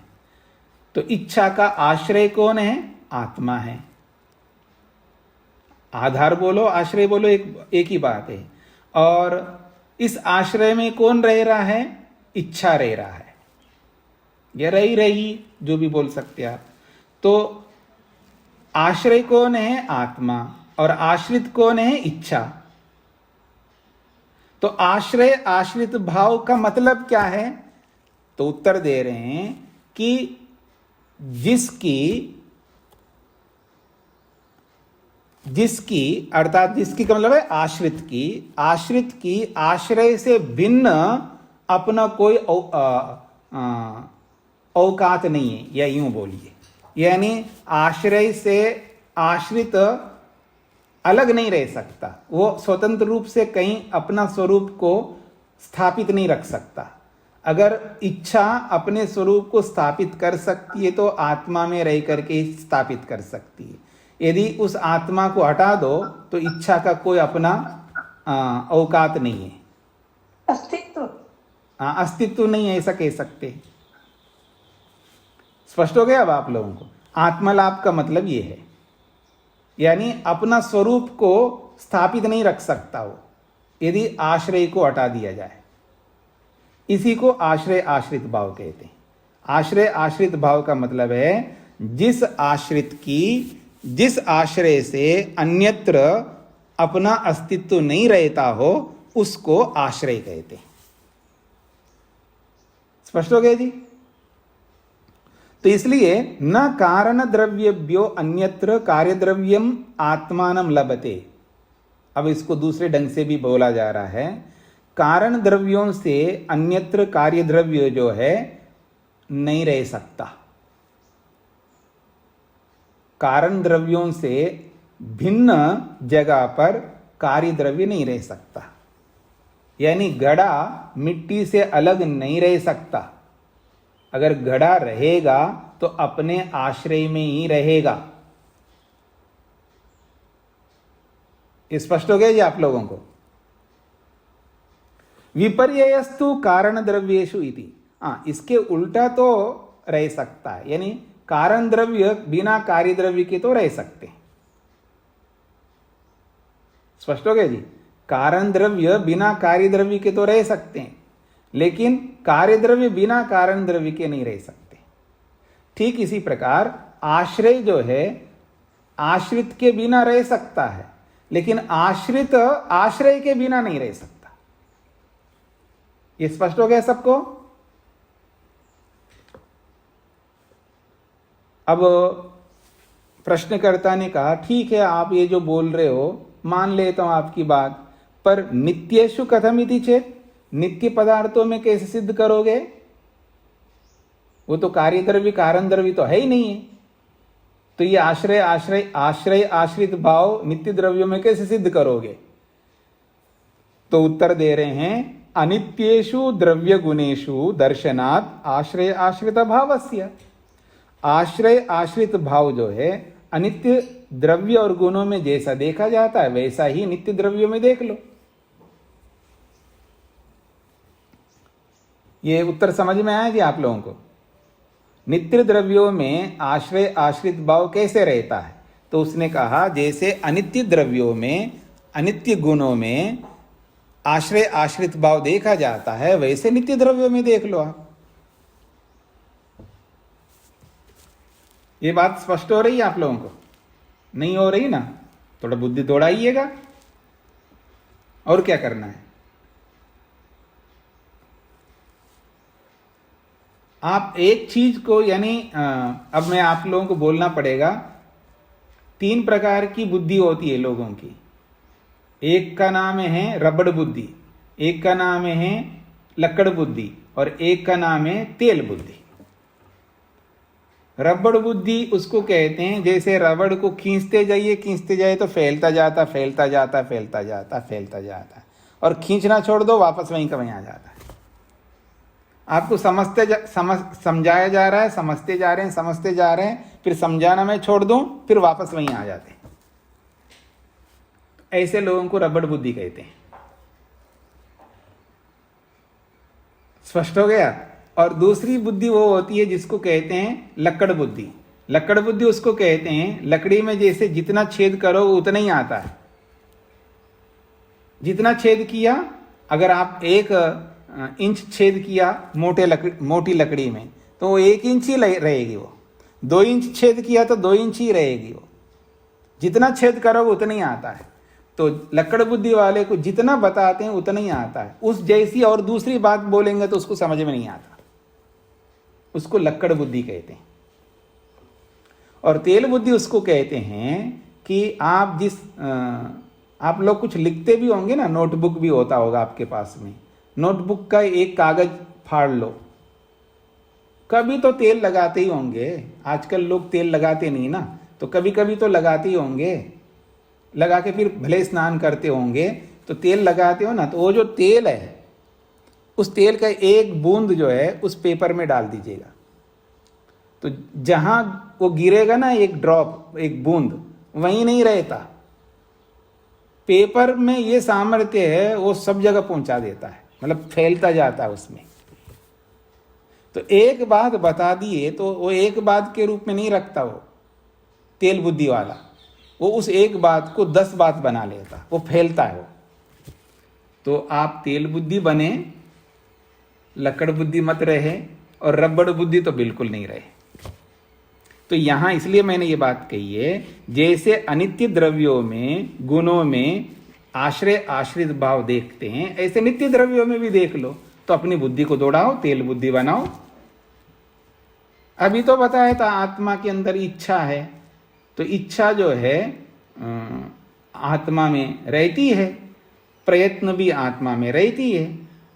तो इच्छा का आश्रय कौन है? आत्मा है। आधार बोलो आश्रय बोलो, एक ही बात है। और इस आश्रय में कौन रह रहा है? इच्छा रह रहा है, या रही जो भी बोल सकते आप। तो आश्रय कौन है? आत्मा। और आश्रित कौन है? इच्छा। तो आश्रय आश्रित भाव का मतलब क्या है? तो उत्तर दे रहे हैं कि जिसकी अर्थात जिसकी का मतलब है आश्रित की आश्रय से भिन्न अपना कोई औकात नहीं है, या यूं बोलिए, यानी आश्रय से आश्रित अलग नहीं रह सकता, वो स्वतंत्र रूप से कहीं अपना स्वरूप को स्थापित नहीं रख सकता। अगर इच्छा अपने स्वरूप को स्थापित कर सकती है तो आत्मा में रह करके ही स्थापित कर सकती है। यदि उस आत्मा को हटा दो तो इच्छा का कोई अपना औकात नहीं है, अस्तित्व नहीं है, ऐसा कह सकते हैं। स्पष्ट हो गया अब आप लोगों को? आत्मलाभ का मतलब ये है, यानी अपना स्वरूप को स्थापित नहीं रख सकता वो, यदि आश्रय को हटा दिया जाए। इसी को आश्रय आश्रित भाव कहते हैं। आश्रय आश्रित भाव का मतलब है जिस आश्रय से अन्यत्र अपना अस्तित्व नहीं रहता हो उसको आश्रय कहते हैं। स्पष्ट हो गया जी? तो इसलिए न कारण द्रव्यभ्यो अन्यत्र कार्य द्रव्यम आत्मानं लभते। अब इसको दूसरे ढंग से भी बोला जा रहा है, कारण द्रव्यों से अन्यत्र कार्य द्रव्य जो है नहीं रह सकता। कारण द्रव्यों से भिन्न जगह पर कार्य द्रव्य नहीं रह सकता, यानी घड़ा मिट्टी से अलग नहीं रह सकता। अगर घड़ा रहेगा तो अपने आश्रय में ही रहेगा। स्पष्ट हो गया जी आप लोगों को? विपर्ययस्तु कारण द्रव्येषु इति। इसके उल्टा तो रह सकता है, यानी कारण द्रव्य बिना कार्य द्रव्य के तो रह सकते हैं। स्पष्ट हो गया जी? कारण द्रव्य बिना कार्य द्रव्य के तो रह सकते हैं, लेकिन कार्य द्रव्य बिना कारण द्रव्य के नहीं रह सकते। ठीक इसी प्रकार आश्रय जो है आश्रित के बिना रह सकता है, लेकिन आश्रित आश्रय के बिना नहीं रह सकता। ये स्पष्ट हो गया सबको? अब प्रश्नकर्ता ने कहा, ठीक है आप ये जो बोल रहे हो मान लेता हूं आपकी बात, पर नित्येषु कथमिति चेत, नित्य पदार्थों में कैसे सिद्ध करोगे? वो तो कार्य द्रव्य कारण द्रव्य तो है ही नहीं है। तो ये आश्रय आश्रित भाव नित्य द्रव्यों में कैसे सिद्ध करोगे? तो उत्तर दे रहे हैं, अनित्येषु द्रव्य गुणेषु दर्शनात् आश्रय आश्रित भावस्य। आश्रय आश्रित भाव जो है अनित्य द्रव्य और गुणों में जैसा देखा जाता है वैसा ही नित्य द्रव्यों में देख लो। ये उत्तर समझ में आया जी आप लोगों को? नित्य द्रव्यों में आश्रय आश्रित भाव कैसे रहता है? तो उसने कहा जैसे अनित्य द्रव्यों में अनित्य गुणों में आश्रय आश्रित भाव देखा जाता है वैसे नित्य द्रव्यों में देख लो आप। ये बात स्पष्ट हो रही है आप लोगों को? नहीं हो रही ना? थोड़ा बुद्धि दौड़ाइएगा। और क्या करना है? आप एक चीज को, यानी अब मैं आप लोगों को बोलना पड़ेगा, 3 प्रकार की बुद्धि होती है लोगों की। एक का नाम है रबड़ बुद्धि, एक का नाम है लकड़ बुद्धि, और एक का नाम है तेल बुद्धि। रबड़ बुद्धि उसको कहते हैं जैसे रबड़ को खींचते जाए तो फैलता जाता, और खींचना छोड़ दो वापस वहीं का वहीं आ जाता है। आपको समझाया जा रहा है, समझते जा रहे हैं, फिर समझाना मैं छोड़ दूं, फिर वापस वहीं आ जाते हैं। ऐसे लोगों को रबड़ बुद्धि कहते हैं। स्पष्ट हो गया। और दूसरी बुद्धि वो होती है जिसको कहते हैं लक्कड़ बुद्धि। लक्कड़ बुद्धि उसको कहते हैं, लकड़ी में जैसे जितना छेद करो उतना ही आता है। जितना छेद किया, अगर आप 1 इंच छेद किया मोटी लकड़ी में, तो वो 1 इंच ही रहेगी। वो 2 इंच छेद किया तो 2 इंच ही रहेगी। वो जितना छेद करोगे उतना ही आता है। तो लक्कड़ बुद्धि वाले को जितना बताते हैं उतना ही आता है। उस जैसी और दूसरी बात बोलेंगे तो उसको समझ में नहीं आता। उसको लक्कड़ बुद्धि कहते हैं। और तेल बुद्धि उसको कहते हैं कि आप लोग कुछ लिखते भी होंगे ना, नोटबुक भी होता होगा आपके पास में। नोटबुक का एक कागज फाड़ लो, कभी तो तेल लगाते ही होंगे। आजकल लोग तेल लगाते नहीं ना, तो कभी कभी तो लगाते ही होंगे। लगा के फिर भले स्नान करते होंगे, तो तेल लगाते हो ना, तो वो जो तेल है, उस तेल का एक बूंद जो है उस पेपर में डाल दीजिएगा। तो जहां वो गिरेगा ना, एक ड्रॉप, एक बूंद, वहीं नहीं रहता। पेपर में ये सामर्थ्य है, वो सब जगह पहुंचा देता है, मतलब फैलता जाता है उसमें। तो एक बात बता दिए तो वो एक बात के रूप में नहीं रखता वो तेल बुद्धि वाला। वो उस एक बात को 10 बात बना लेता, वो फैलता है वो। तो आप तेल बुद्धि बने, लकड़ बुद्धि मत रहे, और रबड़ बुद्धि तो बिल्कुल नहीं रहे। तो यहां इसलिए मैंने ये बात कही है, जैसे अनित्य द्रव्यों में, गुणों में आश्रय आश्रित भाव देखते हैं, ऐसे नित्य द्रव्यों में भी देख लो। तो अपनी बुद्धि को दौड़ाओ, तेल बुद्धि बनाओ। अभी तो बताया था आत्मा के अंदर इच्छा है, तो इच्छा जो है आत्मा में रहती है, प्रयत्न भी आत्मा में रहती है।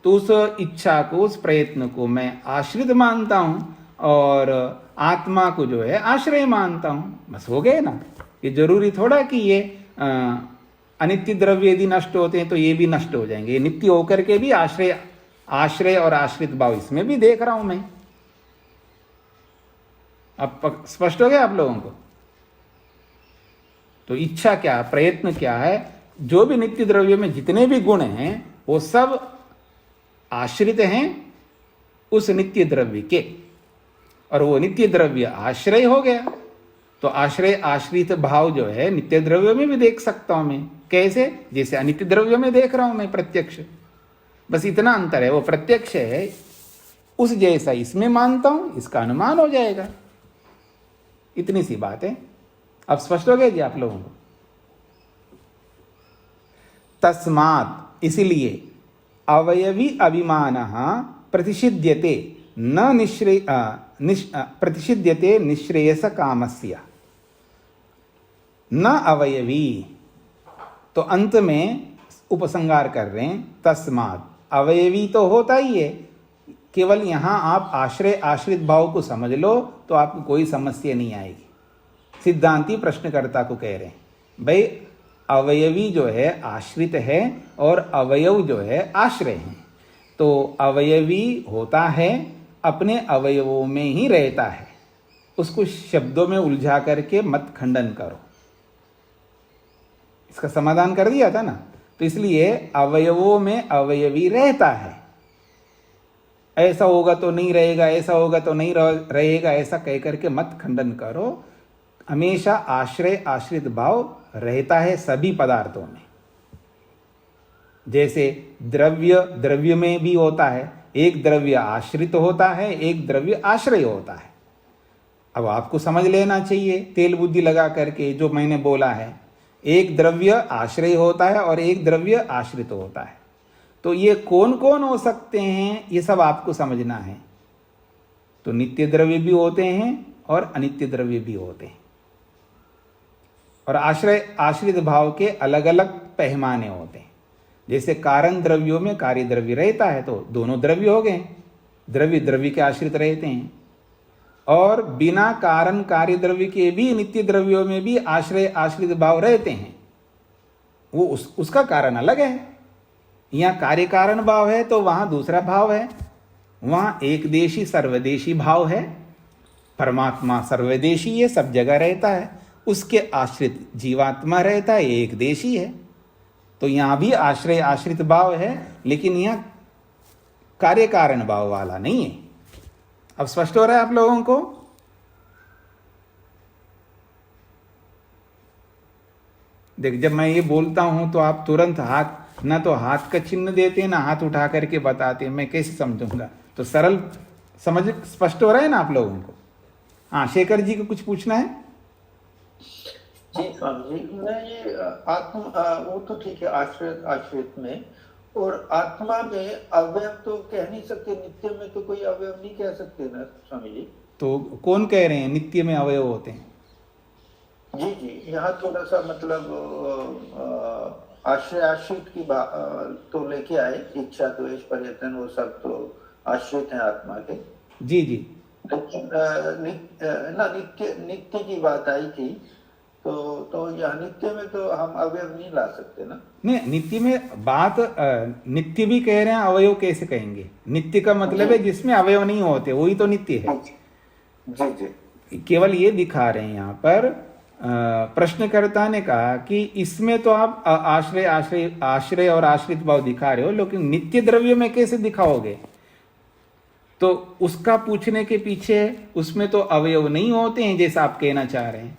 तो उस इच्छा को, उस प्रयत्न को मैं आश्रित मानता हूं और आत्मा को जो है आश्रय मानता हूं। बस हो गए ना। ये जरूरी थोड़ा कि ये अनित्य द्रव्य यदि नष्ट होते हैं तो ये भी नष्ट हो जाएंगे। ये नित्य होकर के भी आश्रय और आश्रित भाव इसमें भी देख रहा हूं मैं। अब स्पष्ट हो गया आप लोगों को। तो इच्छा क्या, प्रयत्न क्या है, जो भी नित्य द्रव्य में जितने भी गुण हैं वो सब आश्रित हैं उस नित्य द्रव्य के, और वो नित्य द्रव्य आश्रय हो गया। तो आश्रय आश्रित भाव जो है नित्य द्रव्य में भी देख सकता हूं मैं। कैसे? जैसे अनित्य द्रव्य में देख रहा हूं मैं प्रत्यक्ष। बस इतना अंतर है, वो प्रत्यक्ष है उस जैसा इसमें मानता हूं, इसका अनुमान हो जाएगा। इतनी सी बात है। अब स्पष्ट हो गया जी आप लोगों को। तस्मात्, इसलिए अवयवी अभिमान प्रतिषिध्यते प्रतिषिध्यते निश्रेयस कामस्य न अवयवी। तो अंत में उपसंहार कर रहे हैं, तस्मात्, अवयवी तो होता ही है। केवल यहां आप आश्रय आश्रित भाव को समझ लो तो आपको कोई समस्या नहीं आएगी। सिद्धांती प्रश्नकर्ता को कह रहे हैं, भाई अवयवी जो है आश्रित है और अवयव जो है आश्रय है। तो अवयवी होता है, अपने अवयवों में ही रहता है। उसको शब्दों में उलझा करके मत खंडन करो। इसका समाधान कर दिया था ना। तो इसलिए अवयवों में अवयवी रहता है। ऐसा होगा तो नहीं रहेगा, ऐसा होगा तो नहीं रहेगा, ऐसा कह करके मत खंडन करो। हमेशा आश्रय आश्रित भाव रहता है सभी पदार्थों में। जैसे द्रव्य में भी होता है, एक द्रव्य आश्रित होता है, एक द्रव्य आश्रय होता है। अब आपको समझ लेना चाहिए तेल बुद्धि लगा करके जो मैंने बोला है, एक द्रव्य आश्रय होता है और एक द्रव्य आश्रित होता है। तो ये कौन कौन हो सकते हैं, ये सब आपको समझना है। तो नित्य द्रव्य भी होते हैं और अनित्य द्रव्य भी होते हैं। और आश्रय आश्रित भाव के अलग अलग पैमाने होते हैं। जैसे कारण द्रव्यों में कार्य द्रव्य रहता है, तो दोनों द्रव्य हो गए, द्रव्य द्रव्य के आश्रित रहते हैं। और बिना कारण कार्य द्रव्य के भी नित्य द्रव्यों में भी आश्रय आश्रित भाव रहते हैं। वो उसका कारण अलग है। यहाँ कार्य कारण भाव है तो वहां दूसरा भाव है, वहां एक देशी सर्वदेशी भाव है। परमात्मा सर्वदेशी है, सब जगह रहता है, उसके आश्रित जीवात्मा रहता है, एक देशी है। तो यहां भी आश्रय आश्रित भाव है, लेकिन यहां कार्य कारण भाव वाला नहीं है। अब स्पष्ट हो रहा है आप लोगों को? देख, जब मैं ये बोलता हूं तो आप तुरंत हाथ, ना तो हाथ का चिन्ह देते ना हाथ उठा करके बताते, मैं कैसे समझूंगा? तो सरल समझ स्पष्ट हो रहा है ना आप लोगों को? हाँ, शेखर जी को कुछ पूछना है? जी स्वामी जी, मैं ये आत्मा वो तो ठीक है, आश्रित आश्रित में, और आत्मा में अवयव तो कह नहीं सकते, नित्य में तो कोई अवयव नहीं कह सकते ना स्वामी जी? तो कौन कह रहे हैं नित्य में अवयव होते हैं? जी जी, यहाँ थोड़ा सा मतलब आश्रय आश्रित की तो लेके आए, इच्छा द्वेष परिवर्तन वो सब तो आश्रित हैं आत्मा के। जी जी। लेकिन नित्य नित्य की बात आई थी, तो यहाँ नित्य में तो हम अवयव नहीं ला सकते ना? नहीं, नित्य में बात नित्य भी कह रहे हैं, अवयव कैसे कहेंगे? नित्य का मतलब है जिसमें अवयव नहीं होते, वही तो नित्य है। जी जी। केवल ये दिखा रहे हैं यहाँ पर, प्रश्नकर्ता ने कहा कि इसमें तो आप आश्रय आश्रय आश्रय और आश्रित भाव दिखा रहे हो, लेकिन नित्य द्रव्य में कैसे दिखाओगे? तो उसका पूछने के पीछे उसमें तो अवयव नहीं होते हैं जैसा आप कहना चाह रहे हैं,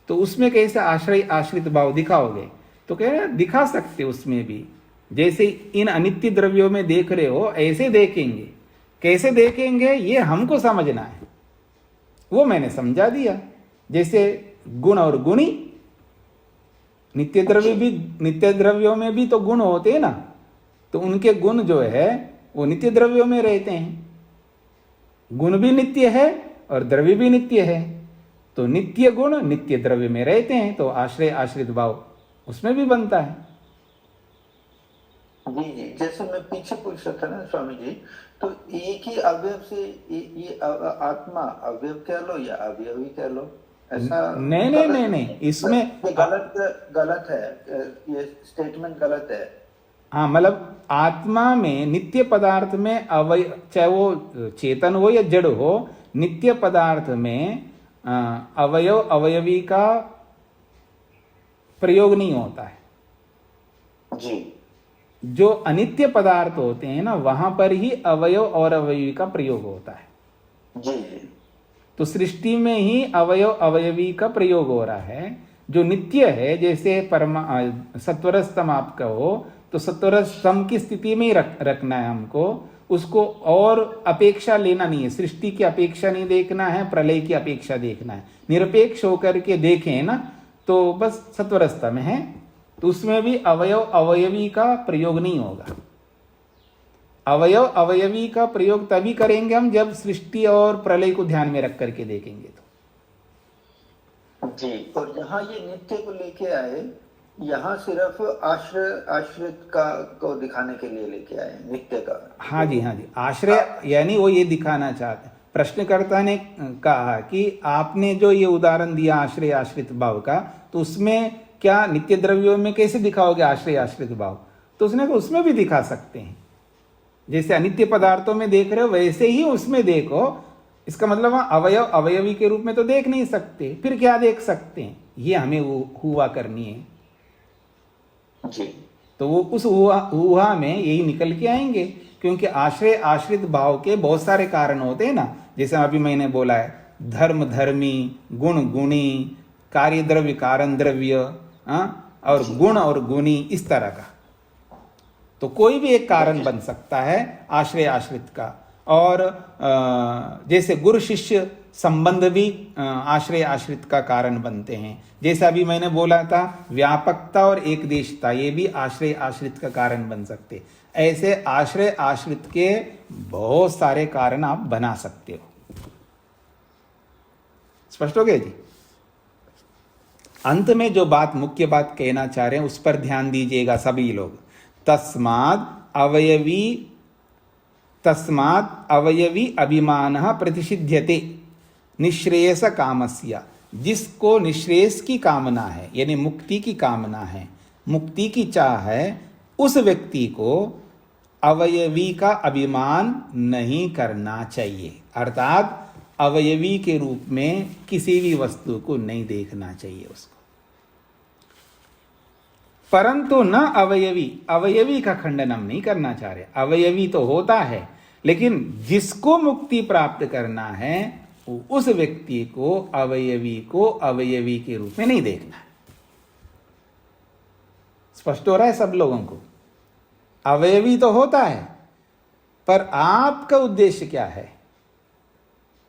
तो उसमें कैसे आश्रय आश्रित भाव दिखाओगे? तो कह रहे दिखा सकते उसमें भी, जैसे इन अनित्य द्रव्यों में देख रहे हो ऐसे देखेंगे। कैसे देखेंगे ये हमको समझना है, वो मैंने समझा दिया। जैसे गुण और गुणी, नित्य द्रव्य भी, नित्य द्रव्यों में भी तो गुण होते हैं ना, तो उनके गुण जो है वो नित्य द्रव्यों में रहते हैं। गुण भी नित्य है और द्रव्य भी नित्य है, तो नित्य गुण नित्य द्रव्य में रहते हैं, तो आश्रय आश्रित भाव उसमें भी बनता है। जी जी, जैसे मैं पीछे पूछ रहा था ना स्वामी जी, तो एक ही अवयव से ये आत्मा अवयव कह लो या अवयवी कह लो, ऐसा नहीं, इसमें गलत है, ये स्टेटमेंट गलत है। हाँ, मतलब आत्मा में नित्य पदार्थ में चाहे वो चेतन हो या जड़ हो, नित्य पदार्थ में अवयव अवयवी का प्रयोग नहीं होता है। जी। जो अनित्य पदार्थ होते हैं ना, वहां पर ही अवयव और अवयवी का प्रयोग होता है। जी जी। तो सृष्टि में ही अवयव अवयवी का प्रयोग हो रहा है। जो नित्य है, जैसे सत्वर स्तंभ आप कहो, तो सत्वर स्तंभ की स्थिति में ही रखना है हमको, उसको और अपेक्षा लेना नहीं है, सृष्टि की अपेक्षा नहीं देखना है, प्रलय की अपेक्षा देखना है। निरपेक्ष होकर के देखें ना, तो बस सत्वर स्तंभ है, तो उसमें भी अवयव अवयवी का प्रयोग नहीं होगा। अवयव अवयवी का प्रयोग तभी करेंगे हम जब सृष्टि और प्रलय को ध्यान में रख करके देखेंगे तो। जी, और यहाँ ये नित्य को लेके आए, यहाँ सिर्फ आश्रित का को दिखाने के लिए लेके आए नित्य का। हाँ जी, हाँ जी, आश्रय यानी वो ये दिखाना चाहते हैं। प्रश्नकर्ता ने कहा कि आपने जो ये उदाहरण दिया आश्रय आश्रित भाव का, तो उसमें क्या नित्य द्रव्यों में कैसे दिखाओगे आश्रय आश्रित भाव? तो उसने कहा उसमें भी दिखा सकते हैं, जैसे अनित्य पदार्थों में देख रहे हो वैसे ही उसमें देखो। इसका मतलब अवयव अवयवी के रूप में तो देख नहीं सकते, फिर क्या देख सकते हैं? ये हमें हुआ करनी है जी। तो वो उस हुआ में यही निकल के आएंगे, क्योंकि आश्रय आश्रित भाव के बहुत सारे कारण होते हैं ना, जैसे अभी मैंने बोला है, धर्म धर्मी, गुण गुणी, कार्य द्रव्य कारण द्रव्य, और गुण और गुणी, इस तरह का। तो कोई भी एक कारण बन सकता है आश्रय आश्रित का। और जैसे गुरु शिष्य संबंध भी आश्रय आश्रित का कारण बनते हैं। जैसा अभी मैंने बोला था, व्यापकता और एकदेशता, ये भी आश्रय आश्रित का कारण बन सकते। ऐसे आश्रय आश्रित के बहुत सारे कारण आप बना सकते हो। स्पष्ट हो गया जी? अंत में जो बात, मुख्य बात कहना चाह रहे हैं, उस पर ध्यान दीजिएगा सभी लोग। तस्मात् अवयवी अभिमानः प्रतिषिध्यते निःश्रेयस कामस्य। जिसको निःश्रेयस की कामना है, यानी मुक्ति की कामना है, मुक्ति की चाह है, उस व्यक्ति को अवयवी का अभिमान नहीं करना चाहिए। अर्थात अवयवी के रूप में किसी भी वस्तु को नहीं देखना चाहिए उसको। परंतु न अवयवी, अवयवी का खंडन हम नहीं करना चाह रहे। अवयवी तो होता है, लेकिन जिसको मुक्ति प्राप्त करना है उस व्यक्ति को अवयवी के रूप में नहीं देखना है। स्पष्ट हो रहा है सब लोगों को? अवयवी तो होता है, पर आपका उद्देश्य क्या है?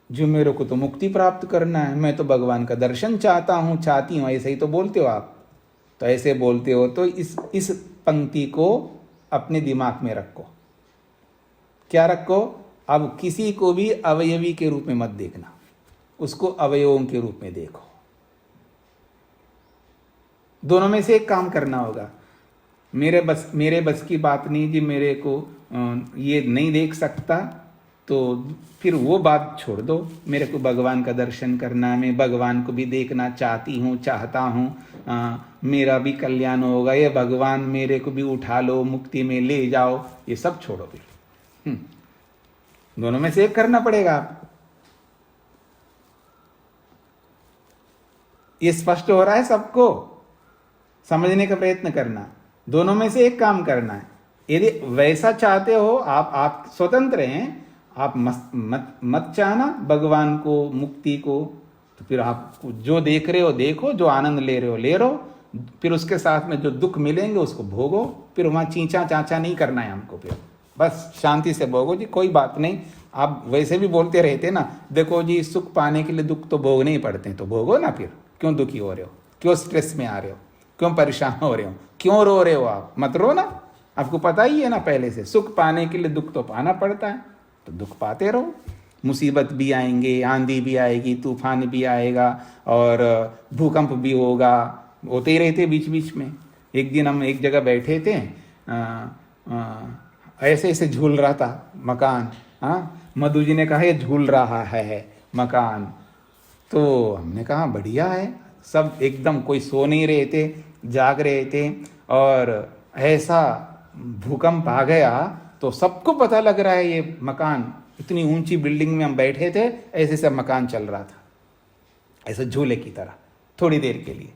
जो मेरे को तो मुक्ति प्राप्त करना है, मैं तो भगवान का दर्शन चाहता हूं, चाहती हूं, ऐसे ही तो बोलते हो आप। तो ऐसे बोलते हो तो इस पंक्ति को अपने दिमाग में रखो। क्या रखो? अब किसी को भी अवयवी के रूप में मत देखना, उसको अवयवों के रूप में देखो। दोनों में से एक काम करना होगा। मेरे बस की बात नहीं जी, मेरे को ये नहीं देख सकता, तो फिर वो बात छोड़ दो। मेरे को भगवान का दर्शन करना है, मैं भगवान को भी देखना चाहती हूँ, चाहता हूँ, मेरा भी कल्याण होगा, ये भगवान मेरे को भी उठा लो, मुक्ति में ले जाओ, ये सब छोड़ो फिर। दोनों में से एक करना पड़ेगा आप। ये स्पष्ट हो रहा है सबको? समझने का प्रयत्न करना। दोनों में से एक काम करना है। यदि वैसा चाहते हो आप स्वतंत्र हैं, आप मत चाहना भगवान को, मुक्ति को, तो फिर आप जो देख रहे हो देखो, जो आनंद ले रहे हो ले रहो, फिर उसके साथ में जो दुख मिलेंगे उसको भोगो। फिर वहां चींचा चाचा नहीं करना है हमको, फिर बस शांति से भोगो जी, कोई बात नहीं। आप वैसे भी बोलते रहते ना, देखो जी सुख पाने के लिए दुख तो भोगने ही पड़ते हैं, तो भोगो ना। फिर क्यों दुखी हो रहे हो? क्यों स्ट्रेस में आ रहे हो? क्यों परेशान हो रहे हो? क्यों रो रहे हो? आप मत रो ना। आपको पता ही है ना पहले से, सुख पाने के लिए दुख तो पाना पड़ता है, तो दुख पाते रहो। मुसीबत भी आएंगे, आंधी भी आएगी, तूफान भी आएगा, और भूकंप भी होगा, होते ही रहते बीच बीच में। एक दिन हम एक जगह बैठे थे, ऐसे ऐसे झूल रहा था मकान। मधु जी ने कहा ये झूल रहा है मकान, तो हमने कहा बढ़िया है। सब एकदम, कोई सो नहीं रहे थे, जाग रहे थे, और ऐसा भूकंप आ गया तो सबको पता लग रहा है ये मकान, इतनी ऊंची बिल्डिंग में हम बैठे थे, ऐसे सब मकान चल रहा था, ऐसे झूले की तरह, थोड़ी देर के लिए।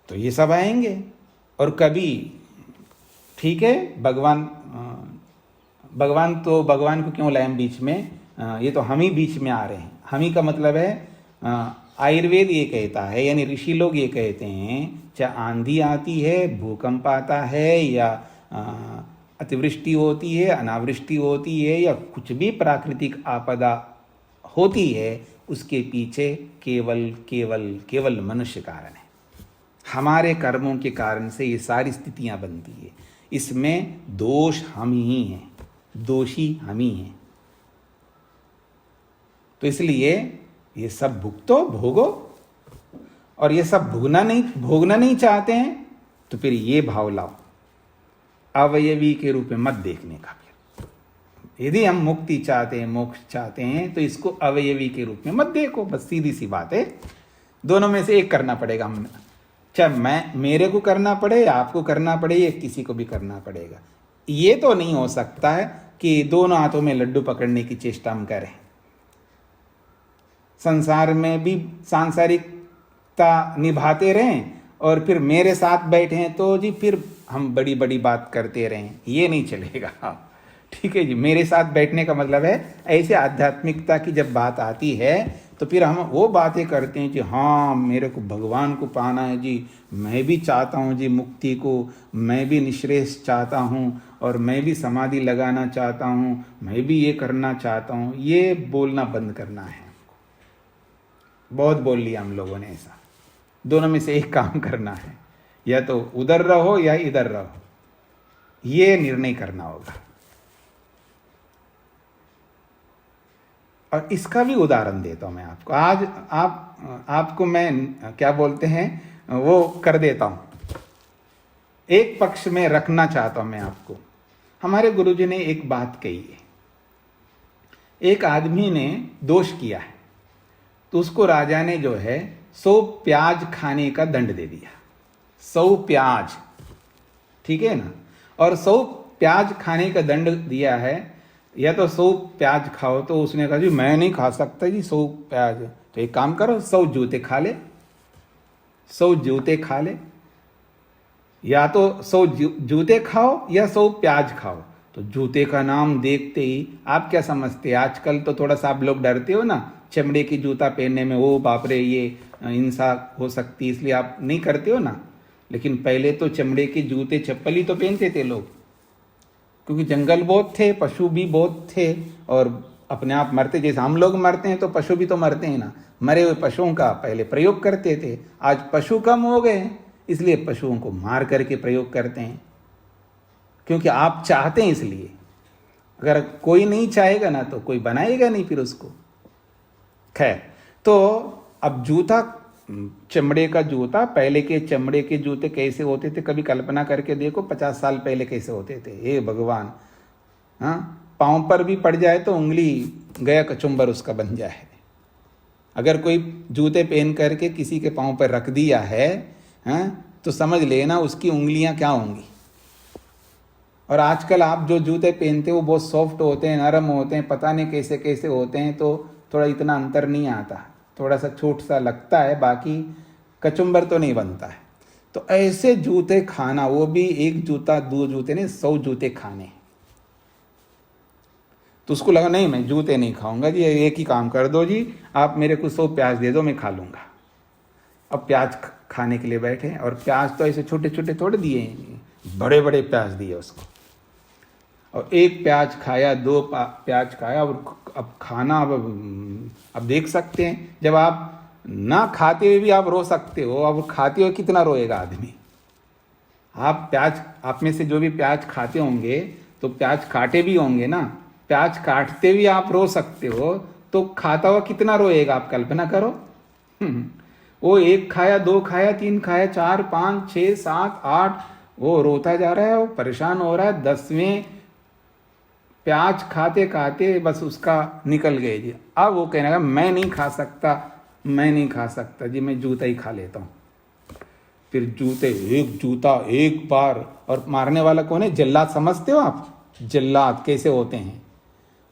तो ये सब आएंगे। और कभी ठीक है, भगवान को क्यों लाए बीच में? ये तो हम ही बीच में आ रहे हैं। हम ही का मतलब है आयुर्वेद ये कहता है, यानी ऋषि लोग ये कहते हैं, चाहे आंधी आती है, भूकंप आता है, या अतिवृष्टि होती है, अनावृष्टि होती है, या कुछ भी प्राकृतिक आपदा होती है, उसके पीछे केवल मनुष्य कारण है। हमारे कर्मों के कारण से ये सारी स्थितियां बनती है। इसमें दोष हम ही हैं, दोषी हम ही हैं। तो इसलिए ये सब भुगतो, भोगो। और ये सब भोगना नहीं चाहते हैं, तो फिर ये भाव लाओ, अवयवी के रूप में मत देखने का। फिर यदि हम मुक्ति चाहते हैं, मोक्ष चाहते हैं, तो इसको अवयवी के रूप में मत देखो। बस सीधी सी बात है। दोनों में से एक करना पड़ेगा। हम चाहे मेरे को करना पड़े, आपको करना पड़े, या किसी को भी करना पड़ेगा। ये तो नहीं हो सकता है कि दोनों हाथों में लड्डू पकड़ने की चेष्टा हम करें। संसार में भी सांसारिकता निभाते रहें, और फिर मेरे साथ बैठे हैं तो जी फिर हम बड़ी बड़ी बात करते रहें, ये नहीं चलेगा। ठीक है जी, मेरे साथ बैठने का मतलब है ऐसे आध्यात्मिकता की जब बात आती है तो फिर हम वो बातें करते हैं कि हाँ मेरे को भगवान को पाना है जी, मैं भी चाहता हूँ जी मुक्ति को, मैं भी निःश्रेयस चाहता हूँ, और मैं भी समाधि लगाना चाहता हूँ, मैं भी ये करना चाहता हूँ। ये बोलना बंद करना है। बहुत बोल लिया हम लोगों ने ऐसा। दोनों में से एक काम करना है, या तो उधर रहो या इधर रहो, ये निर्णय करना होगा। और इसका भी उदाहरण देता हूं मैं आपको। आज आपको मैं क्या बोलते हैं वो कर देता हूं। एक पक्ष में रखना चाहता हूं मैं आपको। हमारे गुरुजी ने एक बात कही है, एक आदमी ने दोष किया है, तो उसको राजा ने जो है 100 प्याज खाने का दंड दे दिया। 100 प्याज, ठीक है ना। और 100 प्याज खाने का दंड दिया है, या तो 100 प्याज खाओ। तो उसने कहा जी मैं नहीं खा सकता जी 100 प्याज। तो एक काम करो 100 जूते खा ले, 100 जूते खा ले। या तो 100 जूते खाओ या 100 प्याज खाओ। तो जूते का नाम देखते ही आप क्या समझते हैं, आजकल तो थोड़ा सा आप लोग डरते हो ना चमड़े की जूता पहनने में, ओ बाप रे ये हिंसा हो सकती, इसलिए आप नहीं करते हो ना। लेकिन पहले तो चमड़े के जूते चप्पल ही तो पहनते थे लोग, क्योंकि जंगल बहुत थे, पशु भी बहुत थे और अपने आप मरते, जैसे हम लोग मरते हैं तो पशु भी तो मरते हैं ना। मरे हुए पशुओं का पहले प्रयोग करते थे, आज पशु कम हो गए हैं इसलिए पशुओं को मार करके प्रयोग करते हैं, क्योंकि आप चाहते हैं इसलिए। अगर कोई नहीं चाहेगा ना तो कोई बनाएगा नहीं फिर उसको। खैर, तो अब जूता, चमड़े का जूता, पहले के चमड़े के जूते कैसे होते थे कभी कल्पना करके देखो, 50 साल पहले कैसे होते थे। हे भगवान, हाँ, पाँव पर भी पड़ जाए तो उंगली गया कचुम्बर उसका बन जाए। अगर कोई जूते पहन करके किसी के पाँव पर रख दिया है, हाँ, तो समझ लेना उसकी उंगलियां क्या होंगी। और आजकल आप जो जूते पहनते हो वो बहुत सॉफ्ट होते हैं, नरम होते हैं, पता नहीं कैसे कैसे होते हैं, तो थोड़ा इतना अंतर नहीं आता, थोड़ा सा छोट सा लगता है, बाकी कचुम्बर तो नहीं बनता है। तो ऐसे जूते खाना, वो भी एक जूता 2 जूते नहीं 100 जूते खाने। तो उसको लगा नहीं मैं जूते नहीं खाऊंगा जी, एक ही काम कर दो जी, आप मेरे को 100 प्याज दे दो मैं खा लूँगा। अब प्याज खाने के लिए बैठे और प्याज तो ऐसे छोटे छोटे थोड़े दिए, बड़े बड़े प्याज दिए उसको। और एक प्याज खाया, 2 प्याज खाया, और अब खाना, अब देख सकते हैं जब आप ना खाते हुए भी आप रो सकते हो, अब खाते हुए कितना रोएगा आदमी। आप प्याज, आप में से जो भी प्याज खाते होंगे तो प्याज काटे भी होंगे ना, प्याज काटते हुए आप रो सकते हो, तो खाता हुआ कितना रोएगा आप कल्पना करो। वो 1 खाया, 2 खाया, 3 खाया, 4, 5, 6, 7, 8, वो रोता जा रहा है, वो परेशान हो रहा है। 10वें प्याज खाते खाते बस उसका निकल गए जी। अब वो कहने लगा मैं नहीं खा सकता, मैं नहीं खा सकता जी, मैं जूता ही खा लेता हूँ। फिर जूते, एक जूता एक बार, और मारने वाला कौन है, जल्लाद समझते हो आप, जल्लाद कैसे होते हैं।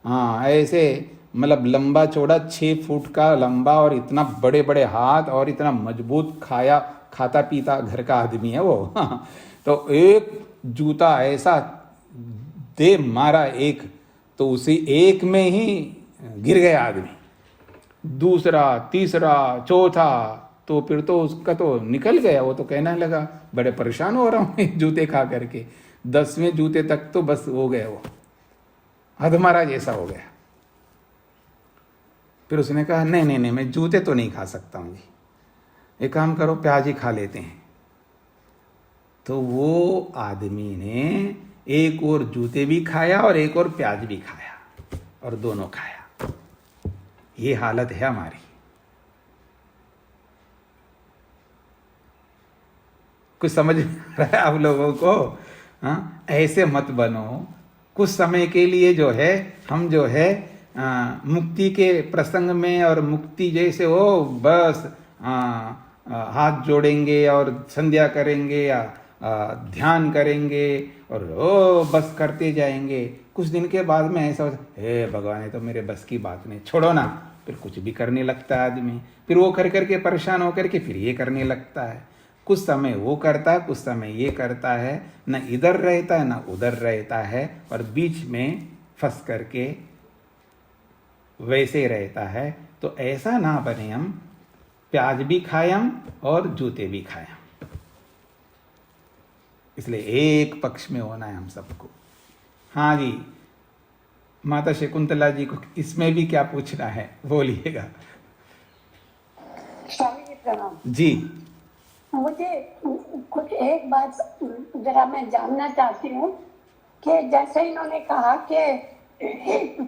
हाँ, ऐसे मतलब लंबा चौड़ा 6 फुट का लंबा और इतना बड़े बड़े हाथ और इतना मजबूत, खाता पीता घर का आदमी है वो। तो एक जूता ऐसा दे मारा एक, तो उसी एक में ही गिर गया आदमी। दूसरा, तीसरा, चौथा, तो फिर तो उसका तो निकल गया। वो तो कहने लगा बड़े परेशान हो रहा हूँ जूते खा करके। 10वें जूते तक तो बस हो गया, वो अधमरा जैसा हो गया। फिर उसने कहा नहीं नहीं नहीं, मैं जूते तो नहीं खा सकता हूँ जी, एक काम करो प्याज ही खा लेते हैं। तो वो आदमी ने एक और जूते भी खाया और एक और प्याज भी खाया, और दोनों खाया। ये हालत है हमारी। कुछ समझ में आ रहा है आप लोगों को? हाँ, ऐसे मत बनो। कुछ समय के लिए जो है हम जो है मुक्ति के प्रसंग में, और मुक्ति जैसे हो बस हाथ जोड़ेंगे और संध्या करेंगे या ध्यान करेंगे और ओ बस करते जाएंगे। कुछ दिन के बाद में ऐसा होता हे भगवान, ये तो मेरे बस की बात नहीं, छोड़ो ना। फिर कुछ भी करने लगता है आदमी, फिर वो कर करके परेशान होकर के फिर ये करने लगता है। कुछ समय वो करता है, कुछ समय ये करता है, न इधर रहता है न उधर रहता है, और बीच में फंस करके वैसे रहता है। तो ऐसा ना बने हम प्याज भी खायम और जूते भी खायम। इसलिए एक पक्ष में होना है हम सबको। हाँ जी, माता शकुंतला जी को इसमें भी क्या पूछना है, बोलिएगा। स्वामी जी प्रणाम जी। मुझे कुछ एक बात जरा मैं जानना चाहती हूँ कि जैसे इन्होंने कहा कि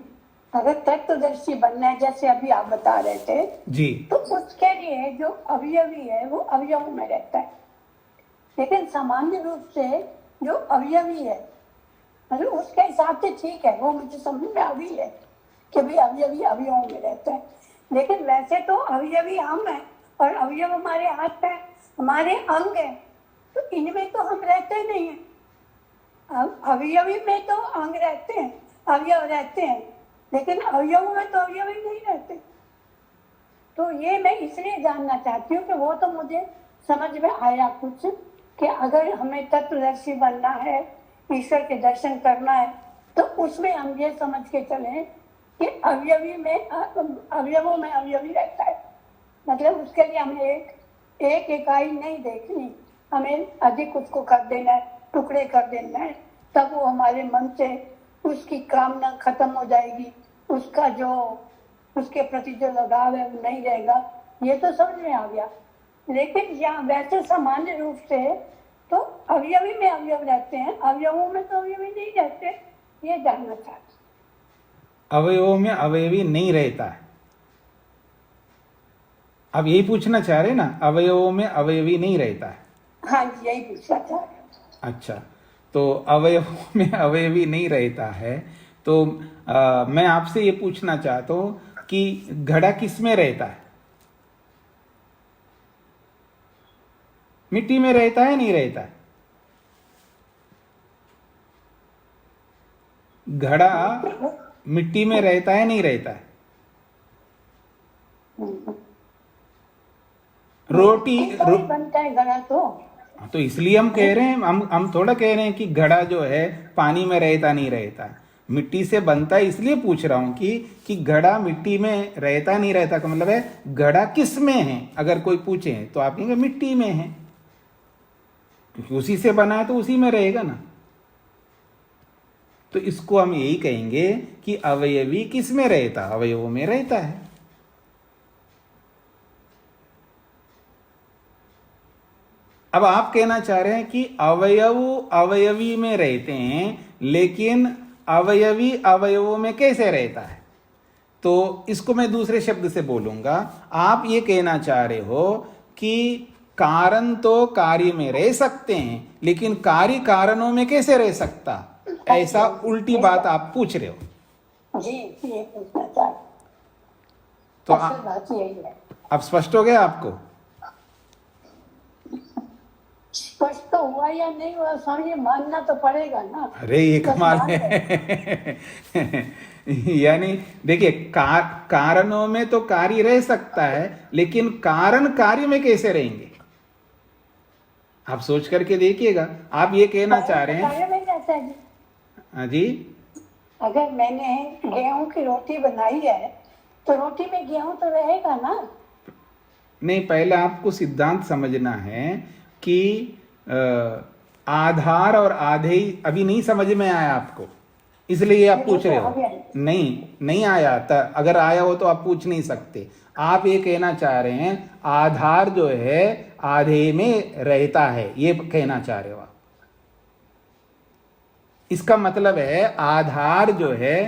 अगर तत्वदर्शी बनना है, जैसे अभी आप बता रहे थे जी, तो उसके लिए जो अवयवी है वो अवयव में रहता है, लेकिन सामान्य रूप से जो अवयवी है मतलब उसके हिसाब से ठीक है, वो मुझे समझ में आ गई है कि भाई अवयवी अवयवों में रहता है। लेकिन वैसे तो अवयवी हम हैं और अवयव हमारे हाथ पैर हमारे अंग है, तो इनमें तो हम रहते नहीं हैं। अवयवी में तो अंग रहते हैं, अवयव रहते हैं, लेकिन अवयवों में तो अवयव ही नहीं रहते। तो ये मैं इसलिए जानना चाहती हूँ कि वो तो मुझे समझ में आया कुछ, कि अगर हमें तत्वदर्शी बनना है, ईश्वर के दर्शन करना है, तो उसमें हम ये समझ के चलें कि अवयवों में अवयवी रहता है। मतलब उसके लिए हमें एक इकाई नहीं देखनी, हमें अधिक उसको कर देना है, टुकड़े कर देना है, तब वो हमारे मन से उसकी कामना खत्म हो जाएगी, उसका जो उसके प्रति जो लगाव है वो नहीं रहेगा। ये तो समझ में आ गया। लेकिन यहाँ वैसे सामान्य रूप से तो अवयवी में अवयव रहते हैं, अवयवों में तो अवयवी नहीं रहते, ये जानना चाहते। अवयवों में अवयवी नहीं रहता है, आप यही पूछना चाह रहे हैं ना? अवयवों में अवयवी नहीं रहता है। हाँ जी, यही पूछना चाह रहे हैं। अच्छा, तो अवयवों में अवयवी नहीं रहता है, तो मैं आपसे ये पूछना चाहता हूं कि घड़ा किस में रहता है? मिट्टी में रहता है, नहीं रहता है? घड़ा मिट्टी में रहता है, नहीं रहता है? रोटी बनता है घड़ा तो इसलिए हम कह रहे हैं, हम थोड़ा कह रहे हैं कि घड़ा जो है पानी में रहता नहीं रहता, मिट्टी से बनता है। इसलिए पूछ रहा हूं कि घड़ा मिट्टी में रहता नहीं रहता का मतलब है घड़ा किस में है। अगर कोई पूछे तो आप कहेंगे मिट्टी में है, क्योंकि उसी से बना है तो उसी में रहेगा ना। तो इसको हम यही कहेंगे कि अवयवी किस में रहता? अवयवों में रहता है। अब आप कहना चाह रहे हैं कि अवयव अवयवी में रहते हैं, लेकिन अवयवी अवयवों में कैसे रहता है? तो इसको मैं दूसरे शब्द से बोलूंगा। आप ये कहना चाह रहे हो कि कारण तो कार्य में रह सकते हैं, लेकिन कार्य कारणों में कैसे रह सकता? ऐसा उल्टी बात आप पूछ रहे हो। जी, ये पूछना चाहते। तो बात यही है। अब स्पष्ट हो गया आपको? स्पष्ट तो हुआ या नहीं हुआ स्वामी, मानना तो पड़ेगा ना। अरे ये कमाल है। यानी देखिए, कारणों में तो कार्य रह सकता है, लेकिन कारण कार्य में कैसे रहेंगे? आप सोच करके देखिएगा। आप ये कहना चाह रहे हैं? कार्य में रहता है जी। हाँ जी। अगर मैंने गेहूं की रोटी बनाई है तो रोटी में गेहूं तो रहेगा ना। नहीं, पहले आपको सिद्धांत समझना है कि आधार और आधे अभी नहीं समझ में आया आपको, इसलिए आप पूछ रहे हो। नहीं आया था। अगर आया हो तो आप पूछ नहीं सकते। आप ये कहना चाह रहे हैं आधार जो है आधे में रहता है, ये कहना चाह रहे हो आप। इसका मतलब है आधार जो है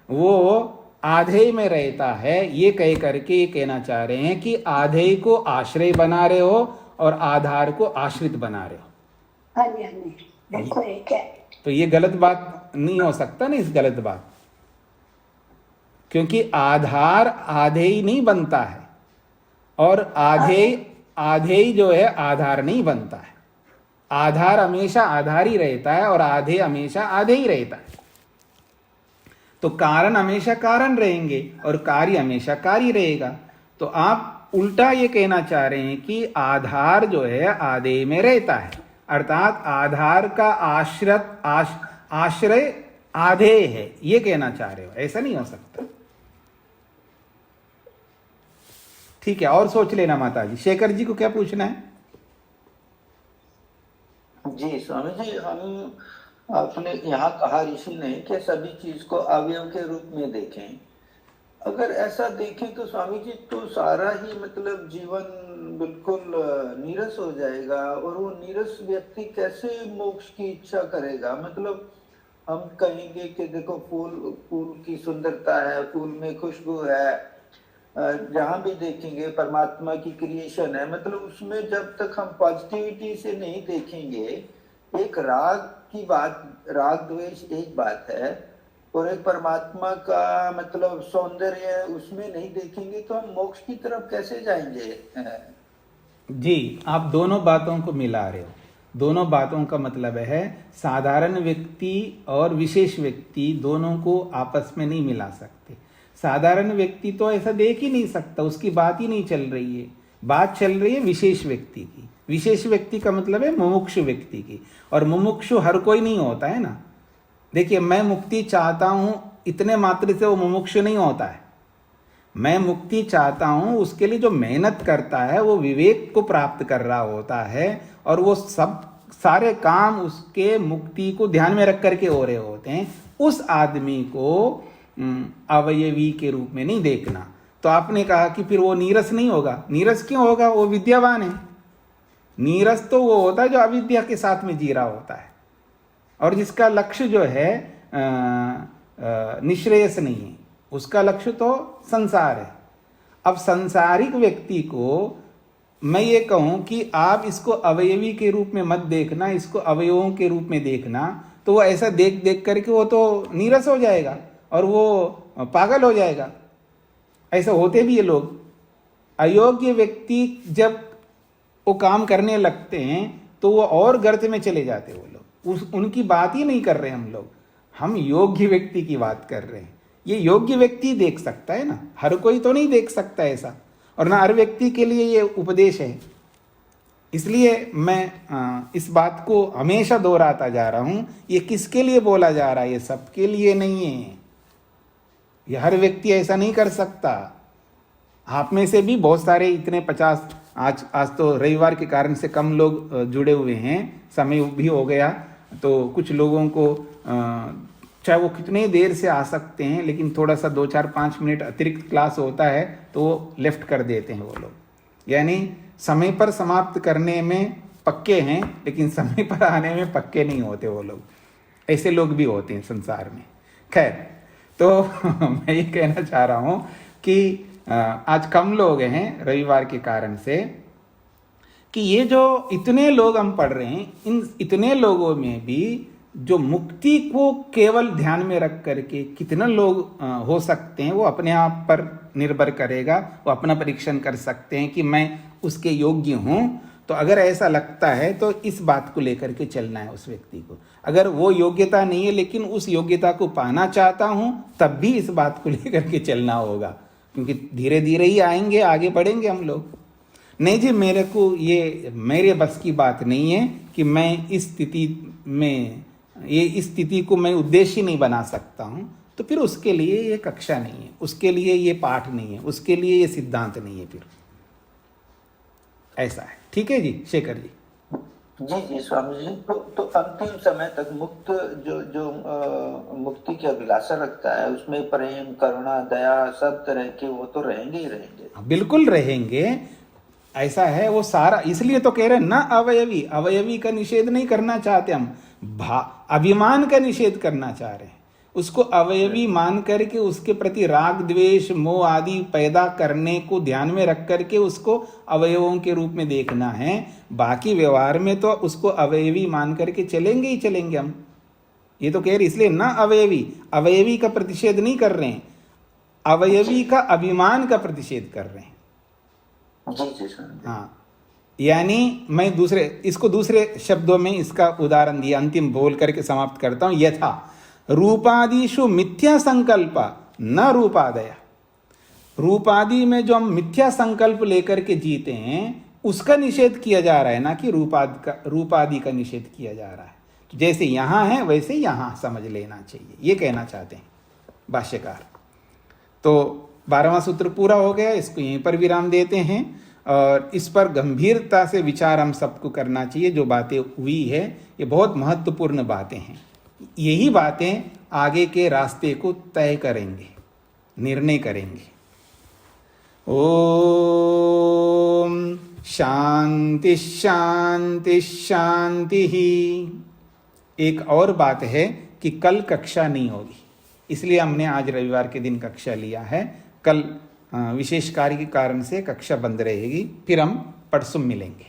वो आधे में रहता है, ये कह करके ये कहना चाह रहे हैं कि आधे को आश्रय बना रहे हो और आधार को आश्रित बना रहे हो। हाँ जी, हाँ जी, बिल्कुल ठीक है। तो ये गलत बात नहीं हो सकता ना, इस गलत बात, क्योंकि आधार आधे ही नहीं बनता है और आधे ही जो है आधार नहीं बनता है। आधार हमेशा आधार ही रहता है और आधे हमेशा आधे ही रहता है। तो कारण हमेशा कारण रहेंगे और कार्य हमेशा कार्य रहेगा। तो आप उल्टा ये कहना चाह रहे हैं कि आधार जो है आधे में रहता है, अर्थात आधार का आश्रय आधे है, ये कहना चाह रहे हो। ऐसा नहीं हो सकता। ठीक है, और सोच लेना माता जी। शेखर जी को क्या पूछना है? जी स्वामी जी, हम आपने यहाँ कहा ऋषि ने कि सभी चीज को अवयव के रूप में देखें। अगर ऐसा देखें तो स्वामी जी तो सारा ही मतलब जीवन बिल्कुल नीरस हो जाएगा, और वो नीरस व्यक्ति कैसे मोक्ष की इच्छा करेगा? मतलब हम कहेंगे कि देखो फूल की सुंदरता है, फूल में खुशबू है, जहां भी देखेंगे परमात्मा की क्रिएशन है, मतलब उसमें जब तक हम पॉजिटिविटी से नहीं देखेंगे, एक राग की बात, राग द्वेष एक बात है, और एक परमात्मा का मतलब सौंदर्य उसमें नहीं देखेंगे, तो हम मोक्ष की तरफ कैसे जाएंगे? जी, आप दोनों बातों को मिला रहे हो। दोनों बातों का मतलब है साधारण व्यक्ति और विशेष व्यक्ति दोनों को आपस में नहीं मिला सकते। साधारण व्यक्ति तो ऐसा देख ही नहीं सकता, उसकी बात ही नहीं चल रही है। बात चल रही है विशेष व्यक्ति की। विशेष व्यक्ति का मतलब है मुमुक्षु व्यक्ति की, और मुमुक्षु हर कोई नहीं होता है ना। देखिए, मैं मुक्ति चाहता हूं इतने मात्र से वो मुमुक्षु नहीं होता है। मैं मुक्ति चाहता हूं, उसके लिए जो मेहनत करता है वो विवेक को प्राप्त कर रहा होता है, और वो सब सारे काम उसके मुक्ति को ध्यान में रख करके हो रहे होते हैं। उस आदमी को अवयवी के रूप में नहीं देखना। तो आपने कहा कि फिर वो नीरस नहीं होगा। नीरस क्यों होगा? वो विद्यावान है। नीरस तो वो होता है जो अविद्या के साथ में जी रहा होता है, और जिसका लक्ष्य जो है निश्रेयस नहीं है, उसका लक्ष्य तो संसार है। अब संसारिक व्यक्ति को मैं ये कहूं कि आप इसको अवयवी के रूप में मत देखना, इसको अवयवों के रूप में देखना, तो वो ऐसा देख देख करके वो तो नीरस हो जाएगा और वो पागल हो जाएगा। ऐसा होते भी ये लोग। अयोग्य व्यक्ति जब वो काम करने लगते हैं तो वो और गर्त में चले जाते वो लोग। उनकी बात ही नहीं कर रहे हम योग्य व्यक्ति की बात कर रहे हैं। ये योग्य व्यक्ति देख सकता है ना, हर कोई तो नहीं देख सकता ऐसा, और ना हर व्यक्ति के लिए ये उपदेश है। इसलिए मैं इस बात को हमेशा दोहराता जा रहा हूं, ये किसके लिए बोला जा रहा है? ये सबके लिए नहीं है। ये हर व्यक्ति ऐसा नहीं कर सकता। आप में से भी बहुत सारे इतने 50 आज तो रविवार के कारण से कम लोग जुड़े हुए हैं, समय भी हो गया, तो कुछ लोगों को चाहे वो कितने देर से आ सकते हैं, लेकिन थोड़ा सा 2-4-5 मिनट अतिरिक्त क्लास होता है तो वो लेफ्ट कर देते हैं वो लोग। यानी समय पर समाप्त करने में पक्के हैं, लेकिन समय पर आने में पक्के नहीं होते वो लोग। ऐसे लोग भी होते हैं संसार में। खैर, तो मैं ये कहना चाह रहा हूँ कि आज कम लोग हैं रविवार के कारण से, कि ये जो इतने लोग हम पढ़ रहे हैं, इन इतने लोगों में भी जो मुक्ति को केवल ध्यान में रख करके कितने लोग हो सकते हैं, वो अपने आप पर निर्भर करेगा। वो अपना परीक्षण कर सकते हैं कि मैं उसके योग्य हूं। तो अगर ऐसा लगता है तो इस बात को लेकर के चलना है उस व्यक्ति को। अगर वो योग्यता नहीं है लेकिन उस योग्यता को पाना चाहता हूं, तब भी इस बात को लेकर के चलना होगा, क्योंकि धीरे धीरे ही आएंगे, आगे बढ़ेंगे हम लोग। नहीं जी, मेरे को ये मेरे बस की बात नहीं है कि मैं इस स्थिति में इस स्थिति को मैं उद्देश्य नहीं बना सकता हूं, तो फिर उसके लिए ये कक्षा नहीं है, उसके लिए ये पाठ नहीं है, उसके लिए ये सिद्धांत नहीं है। फिर ऐसा है। ठीक है जी शेखर जी। जी स्वामी जी। तो अंतिम समय तक मुक्त जो मुक्ति की अभिलाषा रखता है, उसमें प्रेम, करुणा, दया सब तरह के वो तो रहेंगे ही रहेंगे। बिल्कुल रहेंगे। ऐसा है वो सारा, इसलिए तो कह रहे हैं ना अवयवी का निषेध नहीं करना चाहते हम, अभिमान का निषेध करना चाह रहे हैं। उसको अवयवी मान करके उसके प्रति राग, द्वेष, मोह आदि पैदा करने को ध्यान में रख करके उसको अवयवों के रूप में देखना है। बाकी व्यवहार में तो उसको अवयवी मान करके चलेंगे ही चलेंगे हम। ये तो कह रहे, इसलिए ना अवयवी का प्रतिषेध नहीं कर रहे हैं, अवयवी का अभिमान का प्रतिषेध कर रहे हैं। हाँ, यानी मैं इसको दूसरे शब्दों में इसका उदाहरण दिया, अंतिम बोल करके समाप्त करता हूं। यथा रूपादिषु मिथ्या संकल्प न रूपादय। रूपादि में जो हम मिथ्या संकल्प लेकर के जीते हैं उसका निषेध किया जा रहा है, ना कि रूपादि का निषेध किया जा रहा है। तो जैसे यहां है वैसे यहां समझ लेना चाहिए, ये कहना चाहते हैं भाष्यकार। तो 12वां सूत्र पूरा हो गया, इसको यहीं पर विराम देते हैं, और इस पर गंभीरता से विचार हम सबको करना चाहिए। जो बातें हुई है ये बहुत महत्वपूर्ण बातें हैं, यही बातें आगे के रास्ते को तय करेंगे, निर्णय करेंगे। ओम शांति शांति शांति ही। एक और बात है कि कल कक्षा नहीं होगी, इसलिए हमने आज रविवार के दिन कक्षा लिया है। कल विशेष कार्य के कारण से कक्षा बंद रहेगी, फिर हम परसों मिलेंगे।